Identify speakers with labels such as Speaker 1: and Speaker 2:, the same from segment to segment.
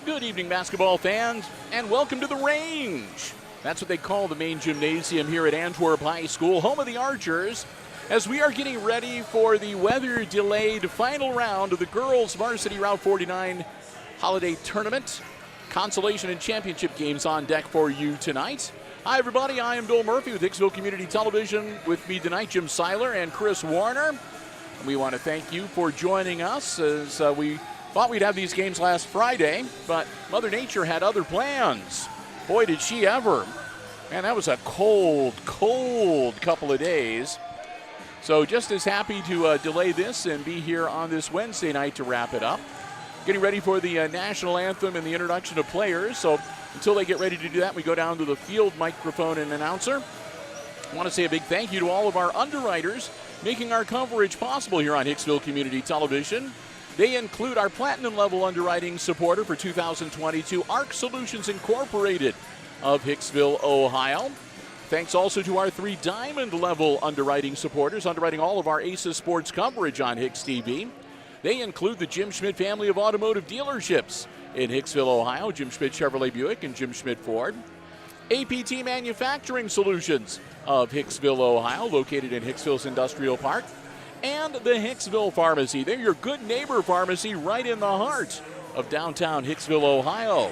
Speaker 1: Good evening, basketball fans, and welcome to the range. That's what they call the main gymnasium here at Antwerp High School, home of the Archers, as we are getting ready for the weather-delayed final round of the girls' varsity Route 49 holiday tournament. Consolation and championship games on deck for you tonight. Hi, everybody. I am Bill Murphy with Hicksville Community Television. With me tonight, Jim Seiler and Chris Warner. We want to thank you for joining us as we thought we'd have these games last Friday, but Mother Nature had other plans. Boy, did she ever. Man, that was a cold couple of days. So just as happy to delay this and be here on this Wednesday night to wrap it up. Getting ready for the national anthem and the introduction of players. So until they get ready to do that, we go down to the field microphone and announcer. I want to say a big thank you to all of our underwriters making our coverage possible here on Hicksville Community Television. They include our platinum level underwriting supporter for 2022, ARC Solutions Incorporated of Hicksville, Ohio. Thanks also to our 3 diamond level underwriting supporters, underwriting all of our Aces sports coverage on HIX-TV. They include the Jim Schmidt family of automotive dealerships in Hicksville, Ohio, Jim Schmidt Chevrolet Buick and Jim Schmidt Ford. APT Manufacturing Solutions of Hicksville, Ohio, located in Hicksville's Industrial Park. And the Hicksville Pharmacy. They're your good neighbor pharmacy right in the heart of downtown Hicksville, Ohio.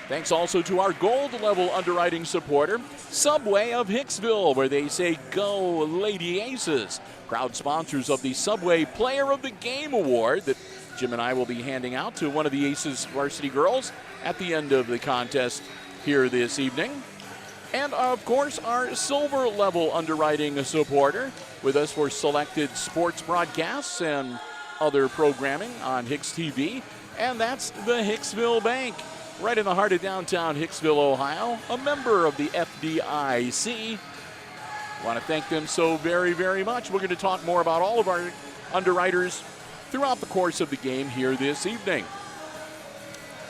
Speaker 1: Thanks also to our gold level underwriting supporter, Subway of Hicksville, where they say, "Go Lady Aces." Proud sponsors of the Subway Player of the Game Award that Jim and I will be handing out to one of the Aces varsity girls at the end of the contest here this evening. And, of course, our silver level underwriting supporter with us for selected sports broadcasts and other programming on HIX-TV, and that's the Hicksville Bank, right in the heart of downtown Hicksville, Ohio, a member of the FDIC. I want to thank them so very, very much. We're going to talk more about all of our underwriters throughout the course of the game here this evening.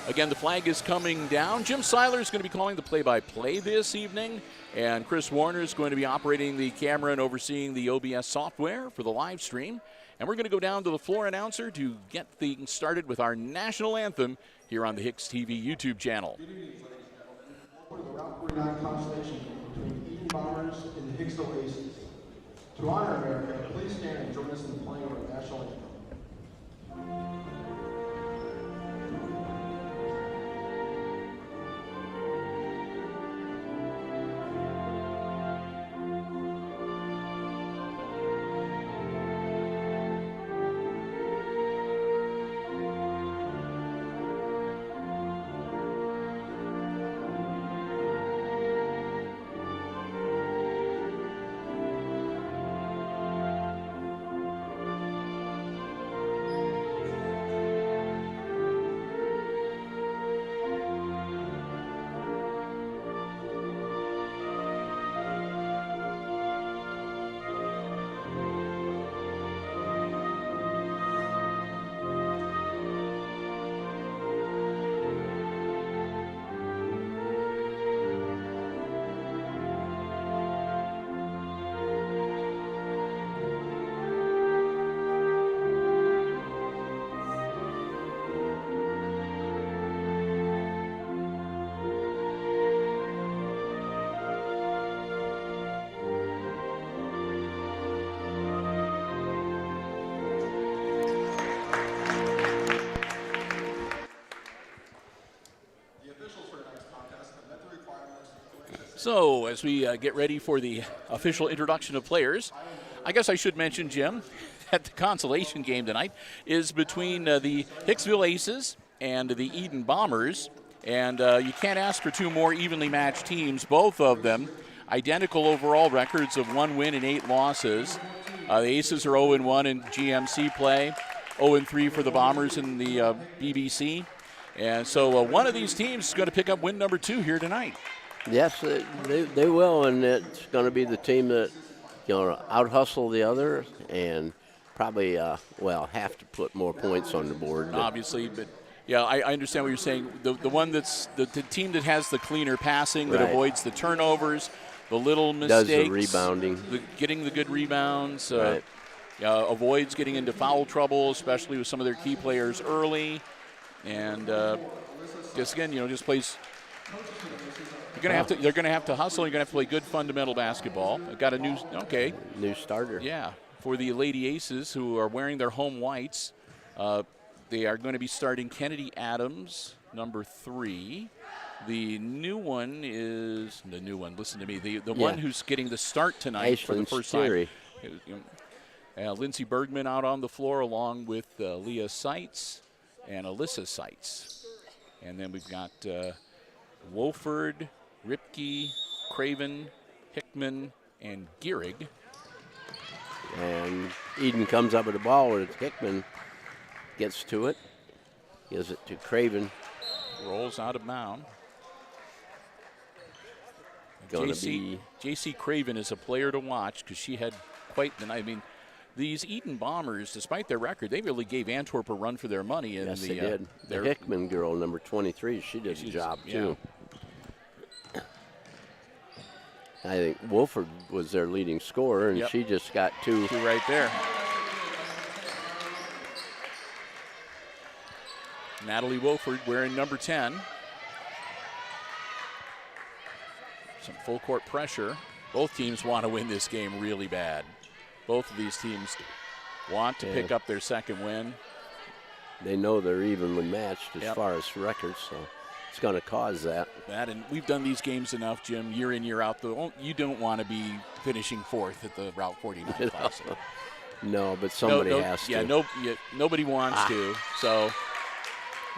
Speaker 1: Again, the flag is coming down. Jim Seiler is going to be calling the play-by-play this evening, and Chris Warner is going to be operating the camera and overseeing the OBS software for the live stream. And we're going to go down to the floor announcer to get things started with our national anthem here on the HIX-TV YouTube channel.
Speaker 2: Good evening, ladies and gentlemen. Welcome to the Route 49 Consolation between Eden Bombers and the Hicksville Aces. To honor America, please stand and join us in the playing of our national anthem.
Speaker 1: So as we get ready for the official introduction of players, I guess I should mention, Jim, that the consolation game tonight is between the Hicksville Aces and the Eden Bombers. And you can't ask for 2 more evenly matched teams, both of them identical overall records of 1 win and 8 losses. The Aces are 0-1 in GMC play, 0-3 for the Bombers in the BBC. And so one of these teams is going to pick up win number 2 here tonight.
Speaker 3: Yes, they will, and it's going to be the team that out-hustle the other and probably, have to put more points on the board.
Speaker 1: Obviously, but yeah, I understand what you're saying. The one that's the team that has the cleaner passing, that avoids the turnovers, the little mistakes.
Speaker 3: Does the rebounding.
Speaker 1: Getting the good rebounds.
Speaker 3: Right.
Speaker 1: Avoids getting into foul trouble, especially with some of their key players early. and just again, just plays. They're gonna have to hustle. You're gonna have to play good fundamental basketball. I've got a
Speaker 3: new starter.
Speaker 1: Yeah, for the Lady Aces who are wearing their home whites. They are going to be starting Kennedy Adams, number 3. The new one. Listen to me. The one who's getting the start tonight for the first time. Lindsey Bergman out on the floor along with Leah Seitz and Alyssa Seitz. And then we've got Wolford, Ripke, Craven, Hickman, and Gehrig.
Speaker 3: And Eden comes up with the ball with Hickman. Gets to it. Gives it to Craven.
Speaker 1: Rolls out of bounds. J.C. Craven is a player to watch because she had quite the night. I mean, these Eaton Bombers, despite their record, they really gave Antwerp a run for their money.
Speaker 3: Yes, they did. The Hickman girl, number 23, she did a job, too. I think Wolford was their leading scorer, and she just got 2.
Speaker 1: 2 right there. Natalie Wolford wearing number 10. Some full court pressure. Both teams want to win this game really bad. Both of these teams want to pick up their second win.
Speaker 3: They know they're evenly matched as far as records, so it's going to cause that.
Speaker 1: And we've done these games enough, Jim, year in, year out. You don't want to be finishing 4th at the Route 49 Classic.
Speaker 3: No, but somebody has to.
Speaker 1: Nobody wants to. So.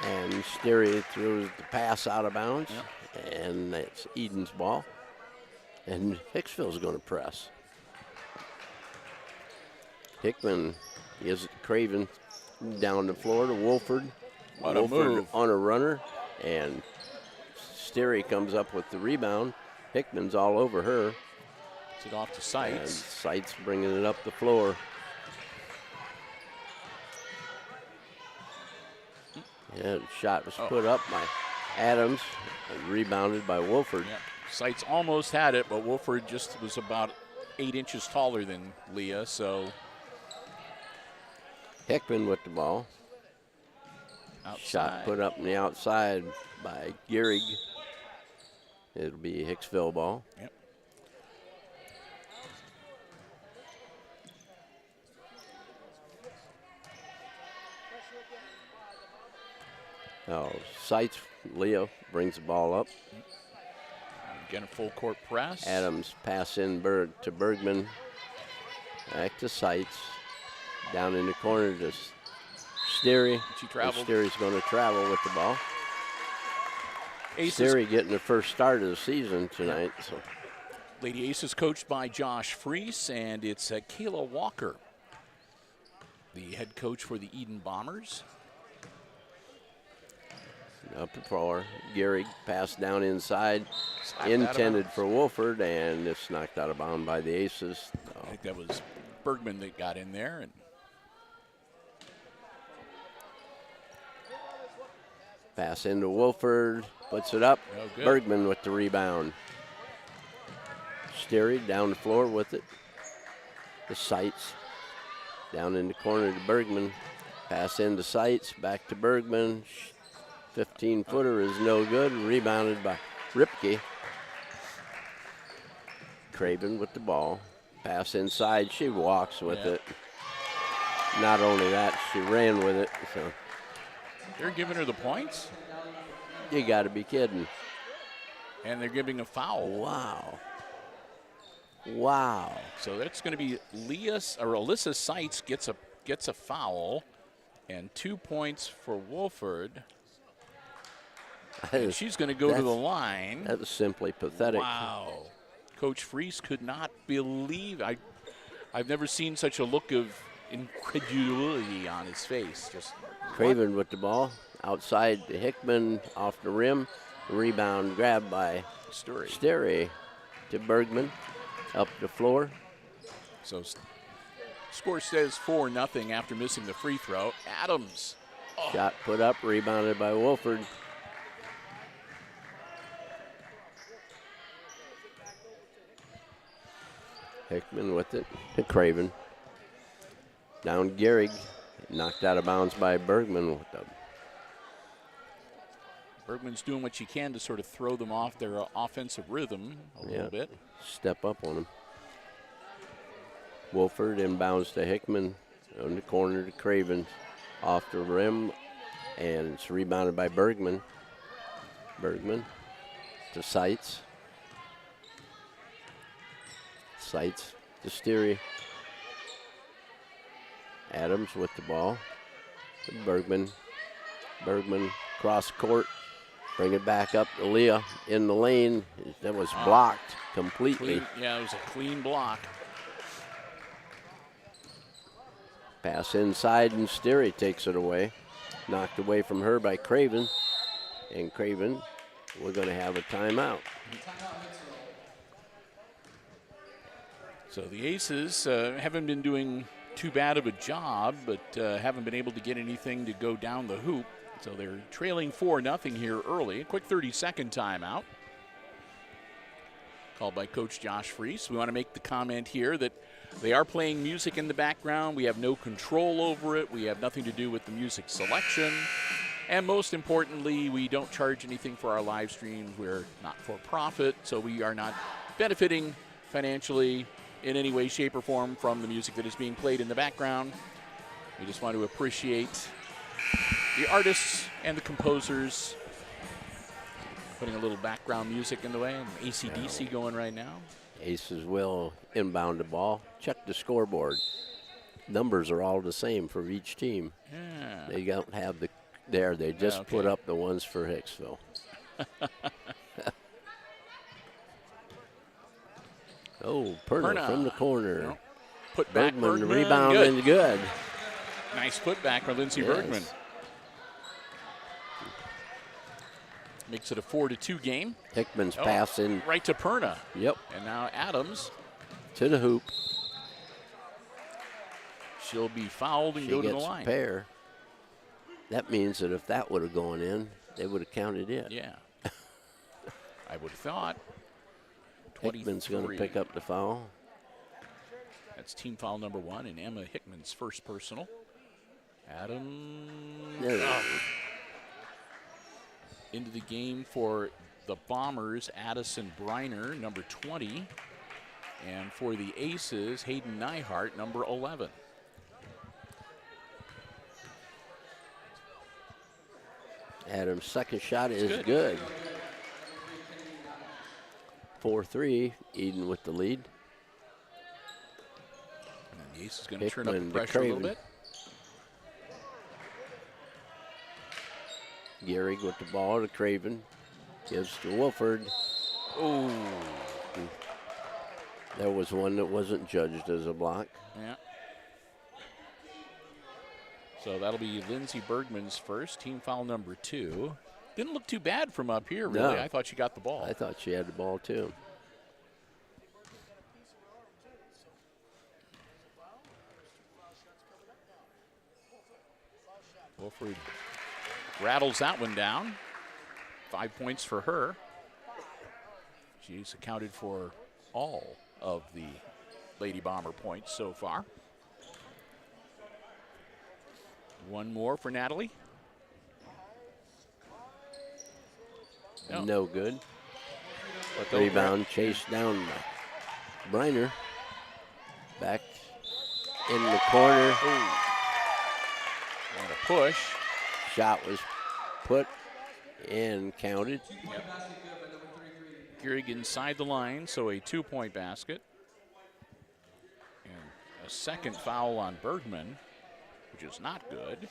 Speaker 3: And Sterry throws the pass out of bounds, and that's Eden's ball. And Hicksville's going to press. Hickman gives it to Craven down the floor to Wolford.
Speaker 1: What a move.
Speaker 3: On a runner, and Sterry comes up with the rebound. Hickman's all over her.
Speaker 1: Gets it off to Seitz.
Speaker 3: And Seitz bringing it up the floor. Yeah, the shot was put up by Adams and rebounded by Wolford.
Speaker 1: Yep. Seitz almost had it, but Wolford just was about 8 inches taller than Leah, so.
Speaker 3: Hickman with the ball.
Speaker 1: Outside.
Speaker 3: Shot put up on the outside by Gehrig. It'll be a Hicksville ball.
Speaker 1: Yep.
Speaker 3: Seitz, Leo brings the ball up.
Speaker 1: Again, a full court press.
Speaker 3: Adams pass in to Bergman. Back to Seitz. Down in the corner to Sterry.
Speaker 1: She traveled.
Speaker 3: Sterry's going to travel with the ball.
Speaker 1: Aces.
Speaker 3: Sterry getting the first start of the season tonight. So.
Speaker 1: Lady Aces coached by Josh Freese, and it's Kayla Walker, the head coach for the Eden Bombers.
Speaker 3: Up the floor. Gehrig passed down inside. Intended for Wolford, and it's knocked out of bounds by the Aces.
Speaker 1: I think that was Bergman that got in there. And
Speaker 3: pass into Wolford. Puts it up.
Speaker 1: Oh,
Speaker 3: Bergman with the rebound. Sterry down the floor with it. The Seitz. Down in the corner to Bergman. Pass into Seitz. Back to Bergman. 15-footer is no good. Rebounded by Ripke. Craven with the ball. Pass inside. She walks with it. Not only that, she ran with it. So
Speaker 1: they're giving her the points?
Speaker 3: You got to be kidding.
Speaker 1: And they're giving a foul.
Speaker 3: Wow. Wow.
Speaker 1: So that's going to be Alyssa Seitz gets a foul, and 2 points for Wolford. And she's going to go to the line.
Speaker 3: That was simply pathetic.
Speaker 1: Wow. Coach Freese could not believe. I've never seen such a look of incredulity on his face. Just
Speaker 3: Craven with the ball. Outside to Hickman off the rim. Rebound grabbed by Sterry to Bergman. Up the floor.
Speaker 1: So score says 4-0 after missing the free throw. Adams.
Speaker 3: Shot put up, rebounded by Wolford. Hickman with it to Craven. Down Gehrig. Knocked out of bounds by Bergman with the
Speaker 1: Bergman's doing what she can to sort of throw them off their offensive rhythm a little bit.
Speaker 3: Step up on them. Wolford inbounds to Hickman on the corner to Craven. Off the rim, and it's rebounded by Bergman. Bergman to Seitz. Seitz to Steery. Adams with the ball. To Bergman. Bergman cross court. Bring it back up to Leah in the lane. That was blocked completely.
Speaker 1: Yeah, it was a clean block.
Speaker 3: Pass inside, and Steery takes it away. Knocked away from her by Craven. And Craven, we're going to have a timeout.
Speaker 1: So the Aces haven't been doing too bad of a job, but haven't been able to get anything to go down the hoop. So they're trailing 4-0 here early. A quick 30-second timeout. Called by Coach Josh Freese. We want to make the comment here that they are playing music in the background. We have no control over it. We have nothing to do with the music selection. And most importantly, we don't charge anything for our live streams. We're not for profit, so we are not benefiting financially in any way, shape, or form from the music that is being played in the background. We just want to appreciate the artists and the composers. Putting a little background music in the way. AC/DC going right now.
Speaker 3: Aces will inbound the ball. Check the scoreboard. Numbers are all the same for each team.
Speaker 1: Yeah.
Speaker 3: They don't have the there. They just put up the ones for Hicksville. Oh, Perna from the corner.
Speaker 1: No. Put back
Speaker 3: Bergman rebound and good.
Speaker 1: Nice putback for Lindsey Bergman. Makes it a 4-2 game.
Speaker 3: Hickman's pass in.
Speaker 1: Right to Perna.
Speaker 3: Yep.
Speaker 1: And now Adams.
Speaker 3: To the hoop.
Speaker 1: She'll be fouled and
Speaker 3: She
Speaker 1: go to
Speaker 3: gets
Speaker 1: the line.
Speaker 3: A pair. That means that if that would have gone in, they would have counted it.
Speaker 1: Yeah. I would have thought.
Speaker 3: Hickman's going to pick up the foul.
Speaker 1: That's team foul number 1 and Emma Hickman's first personal. Adams. Into the game for the Bombers, Addison Briner, number 20. And for the Aces, Hayden Neihart, number 11.
Speaker 3: Adams' second shot is good. 4-3, Eden with the lead.
Speaker 1: And the Aces going to turn up the
Speaker 3: Hickman to
Speaker 1: pressure a little
Speaker 3: Craven.
Speaker 1: bit.
Speaker 3: Gehrig with the ball to Craven. Gives to Wolford.
Speaker 1: Oh.
Speaker 3: There was one that wasn't judged as a block.
Speaker 1: Yeah. So that'll be Lindsey Bergman's first, team foul number 2. Didn't look too bad from up here, really.
Speaker 3: No.
Speaker 1: I thought she got the ball.
Speaker 3: I thought she had the ball too.
Speaker 1: Wolford rattles that one down. 5 points for her. She's accounted for all of the Lady Bomber points so far. One more for Natalie.
Speaker 3: No good.
Speaker 1: But
Speaker 3: Rebound chased down by Briner. Back in the corner.
Speaker 1: And a push.
Speaker 3: Shot was put and counted.
Speaker 1: Yep. Gehrig inside the line, so a 2-point basket. And a second foul on Bergman, which is not good.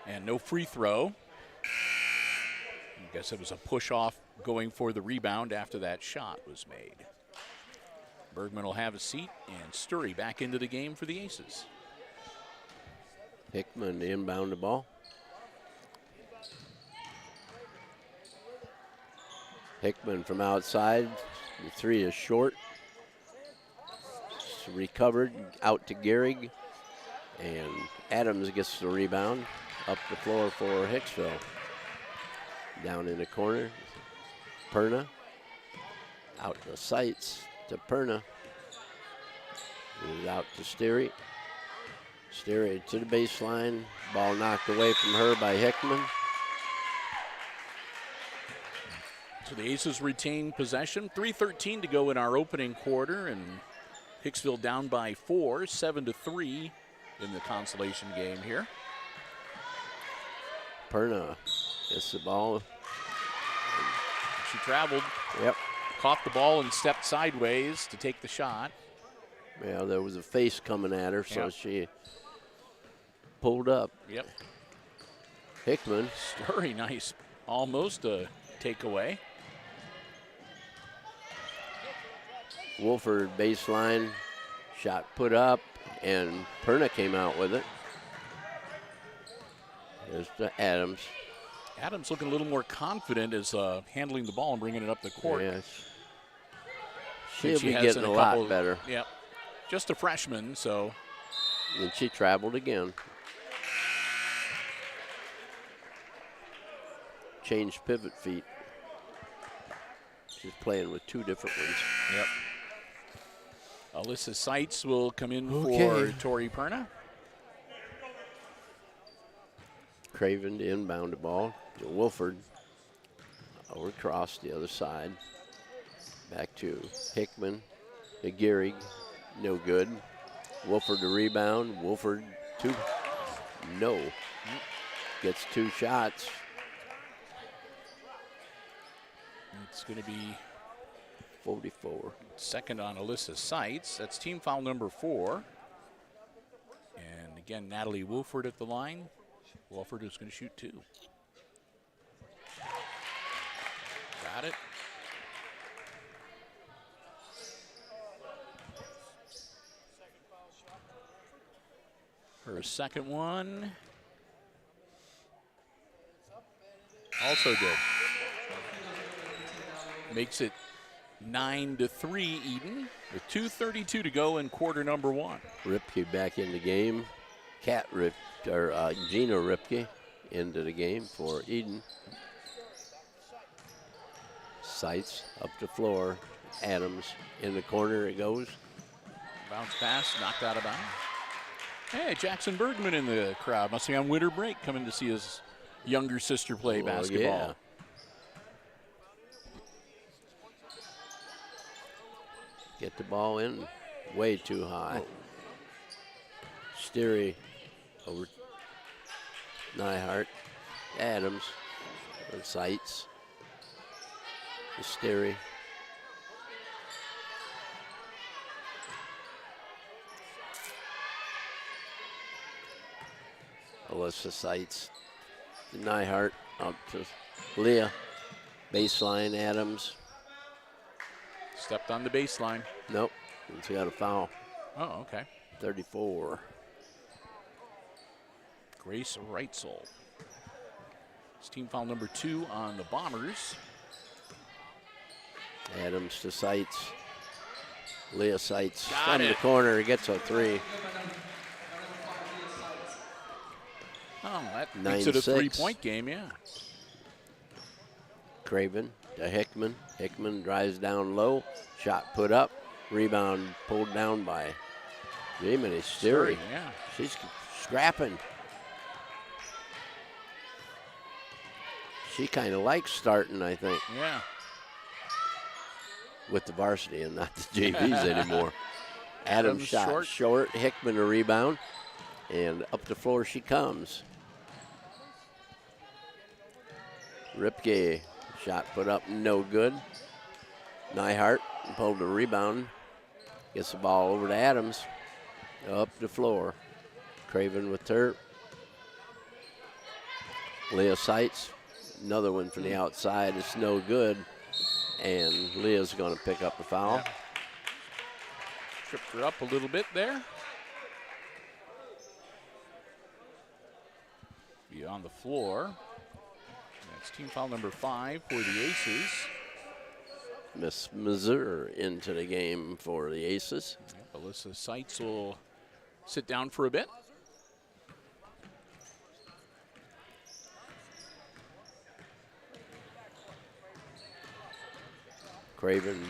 Speaker 1: And no free throw. I guess it was a push off going for the rebound after that shot was made. Bergman will have a seat, and Sturry back into the game for the Aces.
Speaker 3: Hickman to inbound the ball. Hickman from outside. The three is short. It's recovered out to Gehrig. And Adams gets the rebound. Up the floor for Hicksville. Down in the corner. Perna. Out the sights to Perna. Out to Steery. Sterry to the baseline. Ball knocked away from her by Hickman.
Speaker 1: So the Aces retain possession. 3:13 to go in our opening quarter, and Hicksville down by 4, 7-3 in the consolation game here.
Speaker 3: Perna gets the ball.
Speaker 1: She traveled,
Speaker 3: Yep.
Speaker 1: caught the ball and stepped sideways to take the shot.
Speaker 3: Yeah, there was a face coming at her, so
Speaker 1: Yep.
Speaker 3: she pulled up.
Speaker 1: Yep.
Speaker 3: Hickman.
Speaker 1: Very nice. Almost a takeaway.
Speaker 3: Wolford baseline. Shot put up, and Perna came out with it. There's to Adams.
Speaker 1: Adams looking a little more confident as handling the ball and bringing it up the court.
Speaker 3: Yes.
Speaker 1: Than
Speaker 3: She'll
Speaker 1: she
Speaker 3: be
Speaker 1: has
Speaker 3: getting
Speaker 1: in
Speaker 3: a
Speaker 1: couple-
Speaker 3: lot better.
Speaker 1: Yep. Just a freshman, so
Speaker 3: And she traveled again. Changed pivot feet. She's playing with 2 different ones.
Speaker 1: yep. Alyssa Seitz will come in
Speaker 3: Okay.
Speaker 1: for Tori Perna.
Speaker 3: Craven to inbound the ball to Wolford. Over across the other side. Back to Hickman. To Gehrig. No good. Wolford to rebound. Wolford to no. Gets 2 shots.
Speaker 1: It's going to be
Speaker 3: 44.
Speaker 1: second on Alyssa Seitz. That's team foul number 4. And again, Natalie Wolford at the line. Wolford is going to shoot 2. Got it. Her second one. Also good. Makes it 9-3 Eden with 2:32 to go in quarter number 1.
Speaker 3: Ripke back in the game. Gina Ripke into the game for Eden. Sights up the floor. Adams in the corner it goes.
Speaker 1: Bounce pass, knocked out of bounds. Hey, Jackson Bergman in the crowd. Must be on winter break, coming to see his younger sister play
Speaker 3: Well,
Speaker 1: basketball.
Speaker 3: yeah. Get the ball in way too high. Sterry over Nyhart. Adams on Sights. Sterry. Alyssa Sights. Nyhart up to Leah. Baseline Adams.
Speaker 1: Stepped on the baseline.
Speaker 3: Nope. She got a foul.
Speaker 1: Oh, okay.
Speaker 3: 34.
Speaker 1: Grace Reitzel. It's team foul number 2 on the Bombers.
Speaker 3: Adams to Sights. Leah Sights
Speaker 1: Got
Speaker 3: from the
Speaker 1: it.
Speaker 3: corner. Gets a 3.
Speaker 1: Oh, that makes it a
Speaker 3: 9-6.
Speaker 1: 3-point game, yeah.
Speaker 3: Craven to Hickman. Hickman drives down low. Shot put up. Rebound pulled down by Jamie Sterry.
Speaker 1: Yeah.
Speaker 3: She's scrapping. She kind of likes starting, I think,
Speaker 1: Yeah.
Speaker 3: with the varsity and not the JVs anymore. Adams
Speaker 1: Adams
Speaker 3: shot short. Hickman a rebound. And up the floor she comes. Ripke shot put up, no good. Nyhart pulled the rebound. Gets the ball over to Adams. Up the floor. Craven with her. Leah Sights. Another one from the outside. It's no good. And Leah's going to pick up the foul.
Speaker 1: Yeah. Tripped her up a little bit there. Be on the floor. That's team foul number 5 for the Aces.
Speaker 3: Miss Missouri into the game for the Aces.
Speaker 1: Yep, Alyssa Seitz will sit down for a bit.
Speaker 3: Craven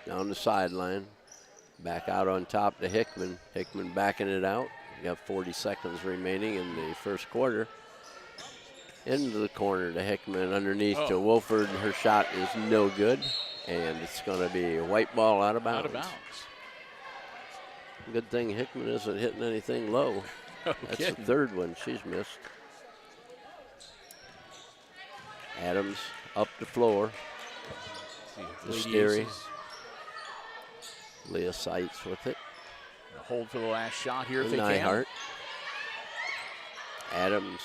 Speaker 3: down the sideline. Back out on top to Hickman. Hickman backing it out. got 40 seconds remaining in the first quarter. Into the corner to Hickman, underneath to Wolford. Her shot is no good, and it's going to be a white ball out of bounds.
Speaker 1: Out of bounds.
Speaker 3: Good thing Hickman isn't hitting anything low. That's the third one she's missed. Adams up the floor. The Sterry. Leah Seitz with it.
Speaker 1: Hold for the last shot here if they
Speaker 3: Nyhart. Adams.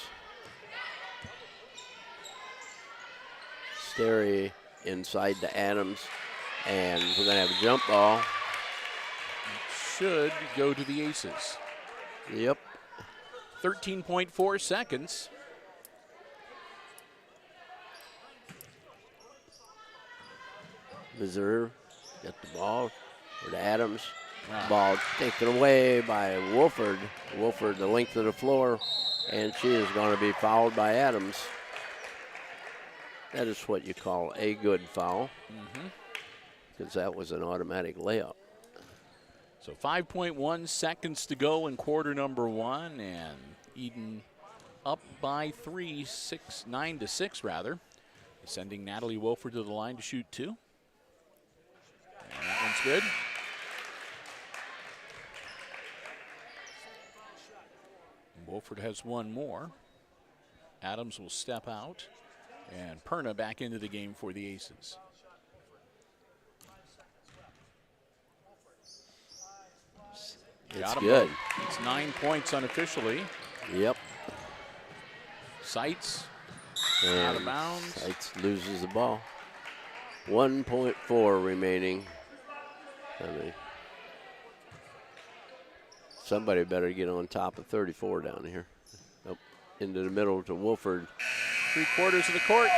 Speaker 3: Sterry inside to Adams. And we're going to have a jump ball.
Speaker 1: Should go to the Aces.
Speaker 3: Yep.
Speaker 1: 13.4 seconds.
Speaker 3: Missouri got the ball for Adams. Ball taken away by Wolford. Wolford the length of the floor, and she is going to be fouled by Adams. That is what you call a good foul, because that was an automatic layup.
Speaker 1: So 5.1 seconds to go in quarter number one, and Eden up by 3, 9-6 rather. Sending Natalie Wolford to the line to shoot 2. And that one's good. Wolford has one more. Adams will step out, and Perna back into the game for the Aces.
Speaker 3: It's good.
Speaker 1: It's 9 points unofficially.
Speaker 3: Yep.
Speaker 1: Seitz
Speaker 3: and
Speaker 1: out of bounds.
Speaker 3: Seitz loses the ball. 1.4 remaining. Somebody better get on top of 34 down here. Up into the middle to Wolford.
Speaker 1: 3/4 of the court.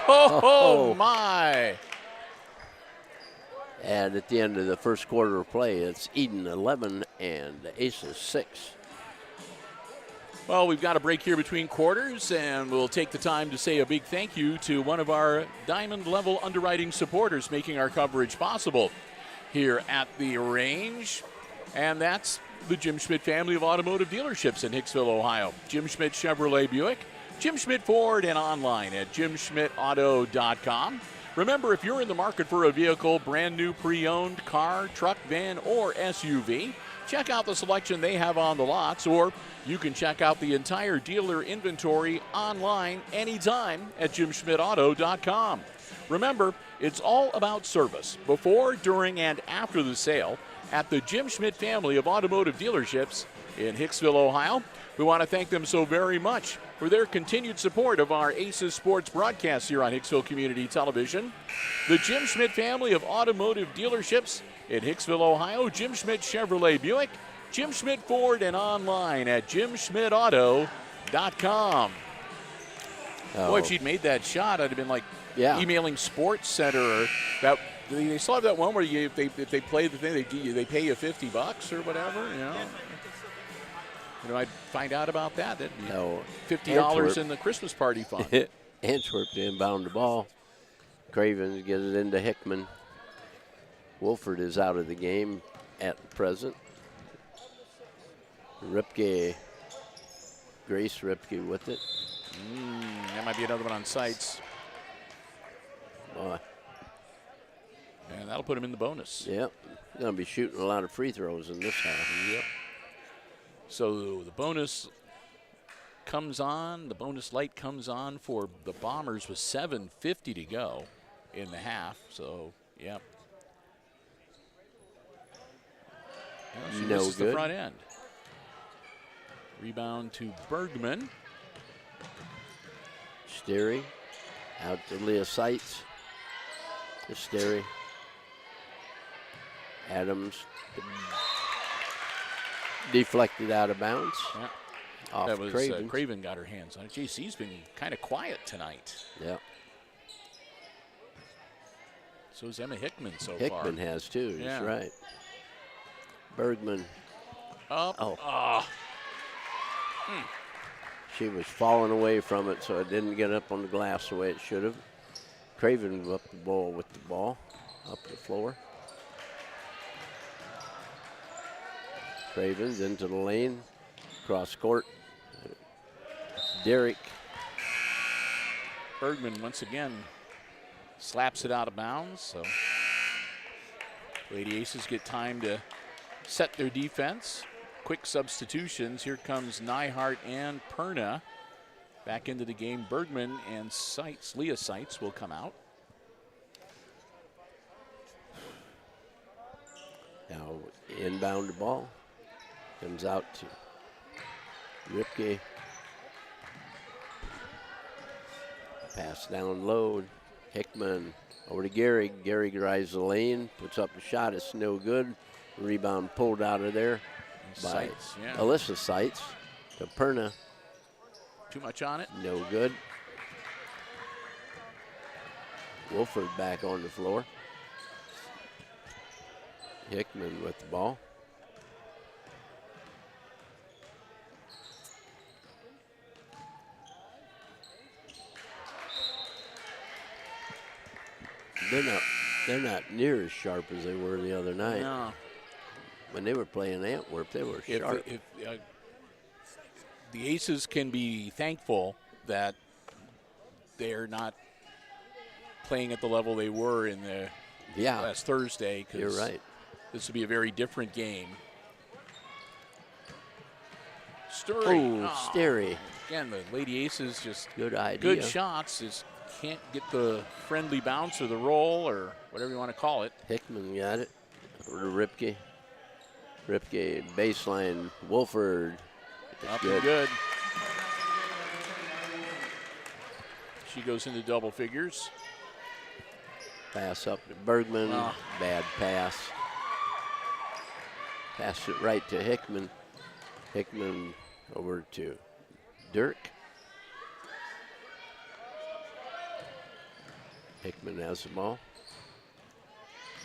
Speaker 1: Oh, my.
Speaker 3: And at the end of the first quarter of play, it's Eden 11 and the Aces 6.
Speaker 1: Well, we've got a break here between quarters, and we'll take the time to say a big thank you to one of our diamond level underwriting supporters making our coverage possible here at the range. And that's the Jim Schmidt family of automotive dealerships in Hicksville, Ohio. Jim Schmidt Chevrolet Buick, Jim Schmidt Ford, and online at jimschmidtauto.com. Remember, if you're in the market for a vehicle, brand new pre-owned car, truck, van, or SUV, check out the selection they have on the lots, or you can check out the entire dealer inventory online anytime at jimschmidtauto.com. Remember, it's all about service before, during, and after the sale at the Jim Schmidt family of automotive dealerships in Hicksville, Ohio. We want to thank them so very much for their continued support of our Aces Sports broadcasts here on Hicksville Community Television. The Jim Schmidt family of automotive dealerships in Hicksville, Ohio, Jim Schmidt Chevrolet Buick, Jim Schmidt Ford, and online at jimschmidtauto.com. Boy, if she'd made that shot, I'd have been like emailing Sports Center. That they still have that one where if they play the thing, they pay you $50 or whatever. I'd find out about that. That'd be $50 in the Christmas party fund.
Speaker 3: Antwerp to inbound the ball. Cravens get it into Hickman. Wolford is out of the game at present. Ripke, Grace Ripke with it.
Speaker 1: That might be another one on Seitz. And that'll put him in the bonus.
Speaker 3: Yep. Going to be shooting a lot of free throws in this half.
Speaker 1: Yep. So the bonus comes on. The bonus light comes on for the Bombers with 7:50 to go in the half. So, yep. She misses the front end. Rebound to Bergman.
Speaker 3: Sterry out to Leah Seitz. Sterry. Adams deflected out of bounds.
Speaker 1: Yeah.
Speaker 3: Off
Speaker 1: that was
Speaker 3: Craven.
Speaker 1: Craven got her hands on it. JC's been kind of quiet tonight.
Speaker 3: Yeah.
Speaker 1: So is Emma Hickman so far.
Speaker 3: Hickman has too. That's right. Bergman.
Speaker 1: Up.
Speaker 3: She was falling away from it, so it didn't get up on the glass the way it should have. Craven up the ball with the ball up the floor. Cravens into the lane. cross court. Derrick.
Speaker 1: Bergman once again slaps it out of bounds. So Lady Aces get time to set their defense. Quick substitutions. Here comes Nyhart and Perna back into the game. Bergman and Leah Seitz will come out.
Speaker 3: Now inbound the ball. Comes out to Ripke. Pass down low. Hickman over to Gehrig. Gehrig drives the lane, puts up a shot. It's no good. Rebound pulled out of there by
Speaker 1: Seitz, yeah.
Speaker 3: Alyssa Seitz to Perna.
Speaker 1: Too much on it.
Speaker 3: No good. Wolford back on the floor. Hickman with the ball. They're not near as sharp as they were the other night.
Speaker 1: No.
Speaker 3: When they were playing Antwerp, they were sharp.
Speaker 1: The Aces can be thankful that they're not playing at the level they were in the last Thursday.
Speaker 3: You're right.
Speaker 1: This would be a very different game. Sturry.
Speaker 3: Oh, Sterry.
Speaker 1: Again, the Lady Aces just
Speaker 3: Good idea.
Speaker 1: good shots. Just can't get the friendly bounce or the roll or whatever you want to call it.
Speaker 3: Hickman got it. Over to Ripke. Ripke baseline. Wolford.
Speaker 1: Up and good. She goes into double figures.
Speaker 3: Pass up to Bergman.
Speaker 1: Oh.
Speaker 3: Bad pass. Pass it right to Hickman. Hickman over to Dirk. Hickman has the ball.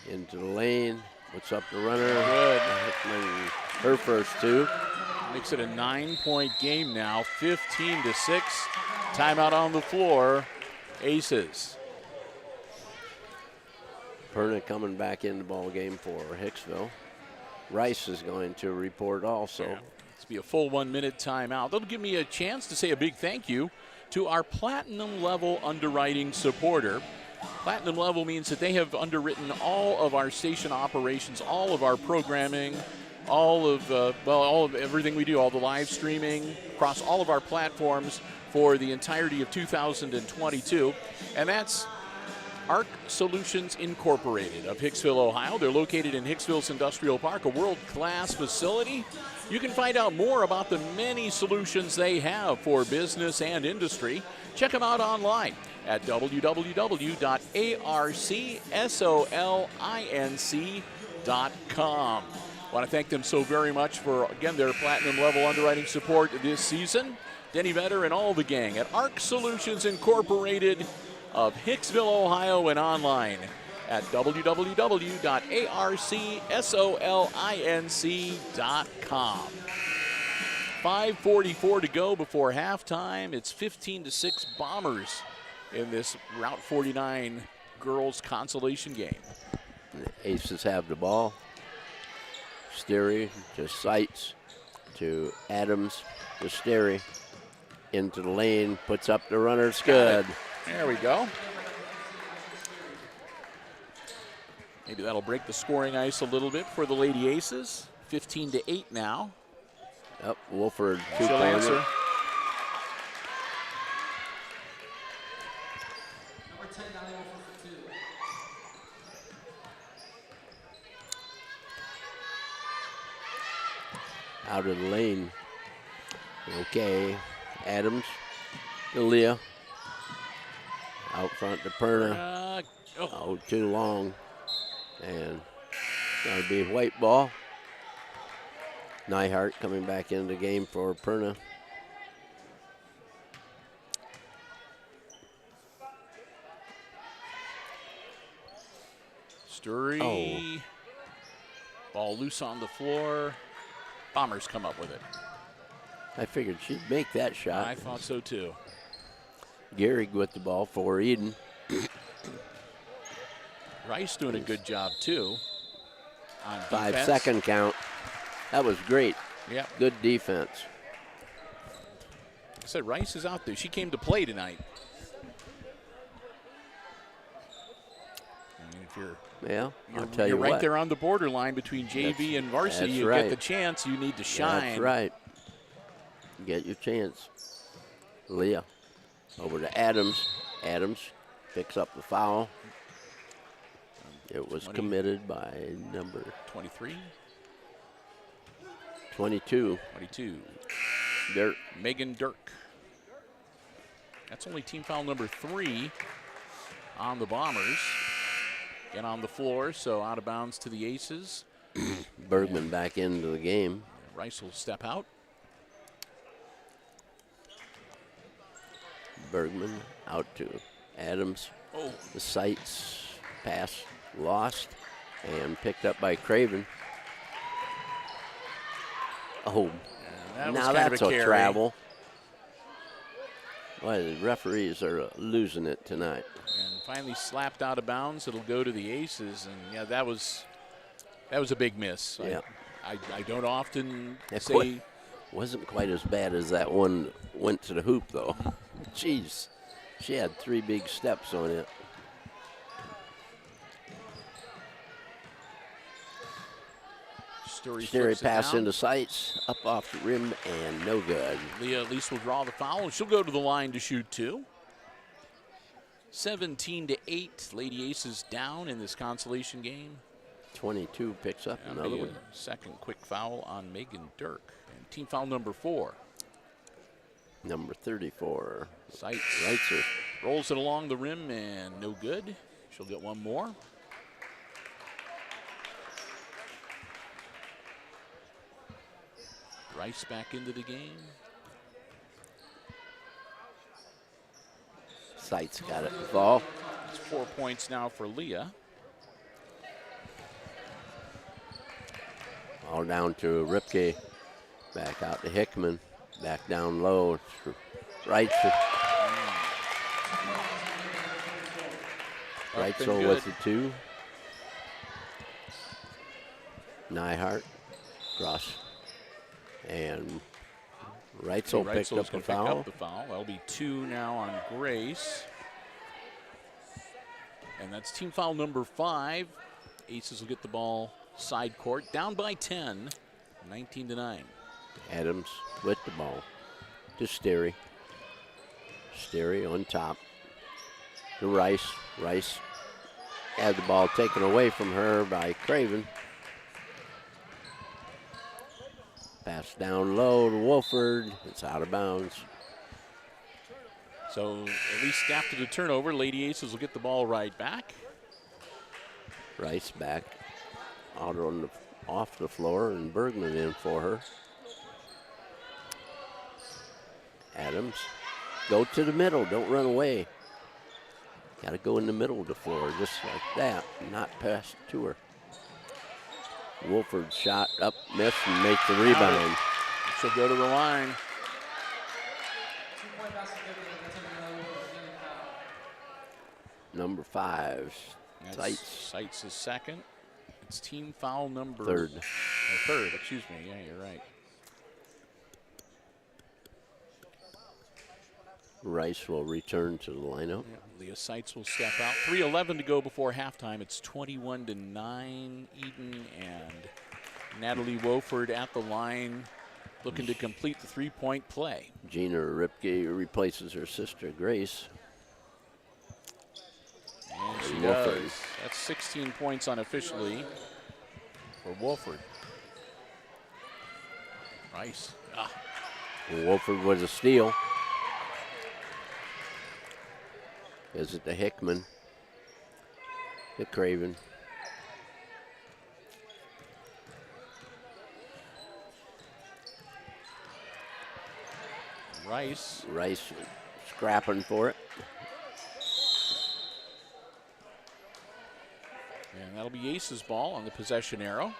Speaker 3: Into the lane. What's up the runner?
Speaker 1: Good.
Speaker 3: Hickman, her first two.
Speaker 1: Makes it a 9-point game now, 15-6. Timeout on the floor. Aces.
Speaker 3: Perna coming back in the ball game for Hicksville. Rice is going to report also.
Speaker 1: Yeah. It's be a full 1 minute timeout. That'll give me a chance to say a big thank you to our platinum level underwriting supporter. Platinum level means that they have underwritten all of our station operations, all of our programming, all of everything we do, all the live streaming across all of our platforms for the entirety of 2022. And that's ARC Solutions Incorporated of Hicksville, Ohio. They're located in Hicksville's Industrial Park, a world-class facility. You can find out more about the many solutions they have for business and industry. Check them out online at www.arcsolinc.com. I want to thank them so very much for, again, their platinum level underwriting support this season. Denny Vetter and all the gang at ARC Solutions Incorporated of Hicksville, Ohio, and online at www.arcsolinc.com. 5:44 to go before halftime. It's 15-6 Bombers in this Route 49 girls consolation game.
Speaker 3: The Aces have the ball. Sterry to Seitz to Adams to Sterry. Into the lane, puts up the runner. It's good.
Speaker 1: There we go. Maybe that'll break the scoring ice a little bit for the Lady Aces. 15-8 now.
Speaker 3: Up, Wolford.
Speaker 1: She'll answer.
Speaker 4: Number 10, Donnie Wolford for 2.
Speaker 3: Out of the lane. Okay. Adams to Leah. Out front to Perna. Oh, too long. And going to be white ball. Nyhart coming back into the game for Perna.
Speaker 1: Sturry.
Speaker 3: Oh.
Speaker 1: Ball loose on the floor. Bombers come up with it.
Speaker 3: I figured she'd make that shot.
Speaker 1: I thought so too.
Speaker 3: Gehrig with the ball for Eden.
Speaker 1: Rice doing a good job too. On
Speaker 3: 5
Speaker 1: defense.
Speaker 3: second count. That was great.
Speaker 1: Yep.
Speaker 3: Good defense.
Speaker 1: said, Rice is out there. She came to play tonight. I mean, if
Speaker 3: you're
Speaker 1: right
Speaker 3: what.
Speaker 1: there on the borderline between JV and varsity.
Speaker 3: That's
Speaker 1: You
Speaker 3: right.
Speaker 1: get the chance, you need to shine.
Speaker 3: That's right. Get your chance. Leah over to Adams. Adams picks up the foul. It was committed by number
Speaker 1: 23.
Speaker 3: 22. Dirk.
Speaker 1: Megan Dirk. That's only team foul number 3 on the Bombers. Get on the floor, so out of bounds to the Aces.
Speaker 3: Bergman back into the game.
Speaker 1: Rice will step out.
Speaker 3: Bergman out to Adams.
Speaker 1: Oh,
Speaker 3: The sights pass lost and picked up by Craven. Oh,
Speaker 1: that was
Speaker 3: now
Speaker 1: kind
Speaker 3: that's
Speaker 1: of
Speaker 3: a
Speaker 1: carry.
Speaker 3: travel. Boy, the referees are losing it tonight.
Speaker 1: And finally slapped out of bounds. It'll go to the Aces, and yeah, that was a big miss.
Speaker 3: Yeah.
Speaker 1: I don't often
Speaker 3: It
Speaker 1: say.
Speaker 3: wasn't quite as bad as that one went to the hoop, though. Jeez, she had 3 big steps on it. Story pass into sights, up off the rim, and no good.
Speaker 1: Leah at least will draw the foul. She'll go to the line to shoot 2. 17-8. Lady Aces down in this consolation game.
Speaker 3: 22 picks up
Speaker 1: That'll
Speaker 3: another
Speaker 1: be
Speaker 3: one.
Speaker 1: a second quick foul on Megan Dirk. And team foul number 4.
Speaker 3: Number 34.
Speaker 1: Sights
Speaker 3: Reitzer.
Speaker 1: rolls it along the rim and no good. She'll get one more. Rice back into the game.
Speaker 3: Sights got it to fall.
Speaker 1: It's 4 points now for Leah.
Speaker 3: All down to Ripke. Back out to Hickman. Back down low. Reitzer. Reitzel with the 2. Nyhart. Cross. And Reitzel picked up the foul.
Speaker 1: That'll be 2 now on Grace. And that's team foul number 5. Aces will get the ball side court. Down by 10, 19-9.
Speaker 3: Adams with the ball to Sterry. Sterry on top to Rice. Rice had the ball taken away from her by Craven. Pass down low to Wolford. It's out of bounds.
Speaker 1: So at least after the turnover, Lady Aces will get the ball right back.
Speaker 3: Rice back out on off the floor, and Bergman in for her. Adams, go to the middle. Don't run away. Got to go in the middle of the floor, just like that. Not pass to her. Wolford shot up, missed, and makes the rebound.
Speaker 1: She'll go to the line.
Speaker 4: 2-point basket given to Natalie Wolford, foul.
Speaker 3: Number 5,
Speaker 1: That's
Speaker 3: Sights.
Speaker 1: Sights is second. It's team foul number
Speaker 3: Third.
Speaker 1: Third, excuse me. Yeah, you're right.
Speaker 3: Rice will return to the lineup.
Speaker 1: Yeah, Leah Sights will step out. 3:11 to go before halftime. It's 21-9. Eden and Natalie Wolford at the line, looking to complete the 3-point play.
Speaker 3: Gina Ripke replaces her sister Grace.
Speaker 1: And she
Speaker 3: Wolford.
Speaker 1: does. That's 16 points unofficially for Wolford. Rice.
Speaker 3: Wolford was a steal. Gives it to Hickman. To Craven.
Speaker 1: Rice.
Speaker 3: Rice scrapping for it.
Speaker 1: And that'll be Ace's ball on the possession arrow.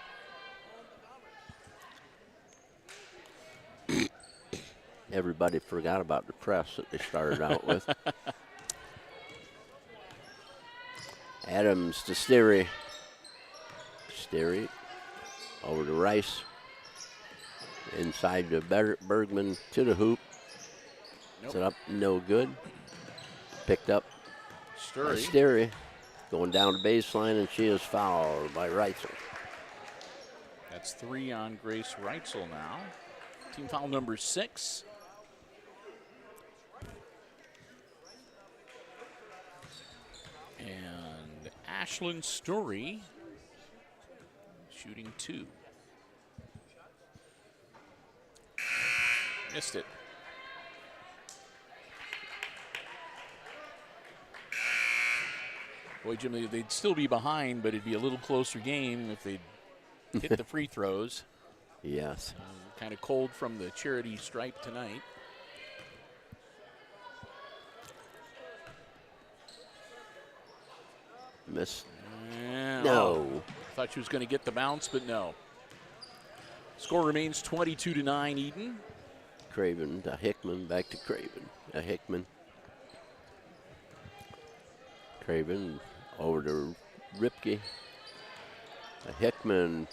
Speaker 3: Everybody forgot about the press that they started out with. Adams to Sterry. Sterry over to Rice. Inside to Bergman to the hoop.
Speaker 1: Nope.
Speaker 3: Set up, no good. Picked up by
Speaker 1: Sturry.
Speaker 3: Sterry. Going down the baseline, and she is fouled by Reitzel.
Speaker 1: That's 3 on Grace Reitzel now. Team foul number 6. And Ashlyn Story shooting 2. Missed it. Boy, Jim, they'd still be behind, but it'd be a little closer game if they'd hit the free throws.
Speaker 3: Yes.
Speaker 1: Kind of cold from the charity stripe tonight.
Speaker 3: Miss.
Speaker 1: And,
Speaker 3: No.
Speaker 1: Thought she was going to get the bounce, but no. Score remains 22-9 Eden.
Speaker 3: Craven to Hickman, back to Craven. Hickman. Craven over to Ripke. Hickman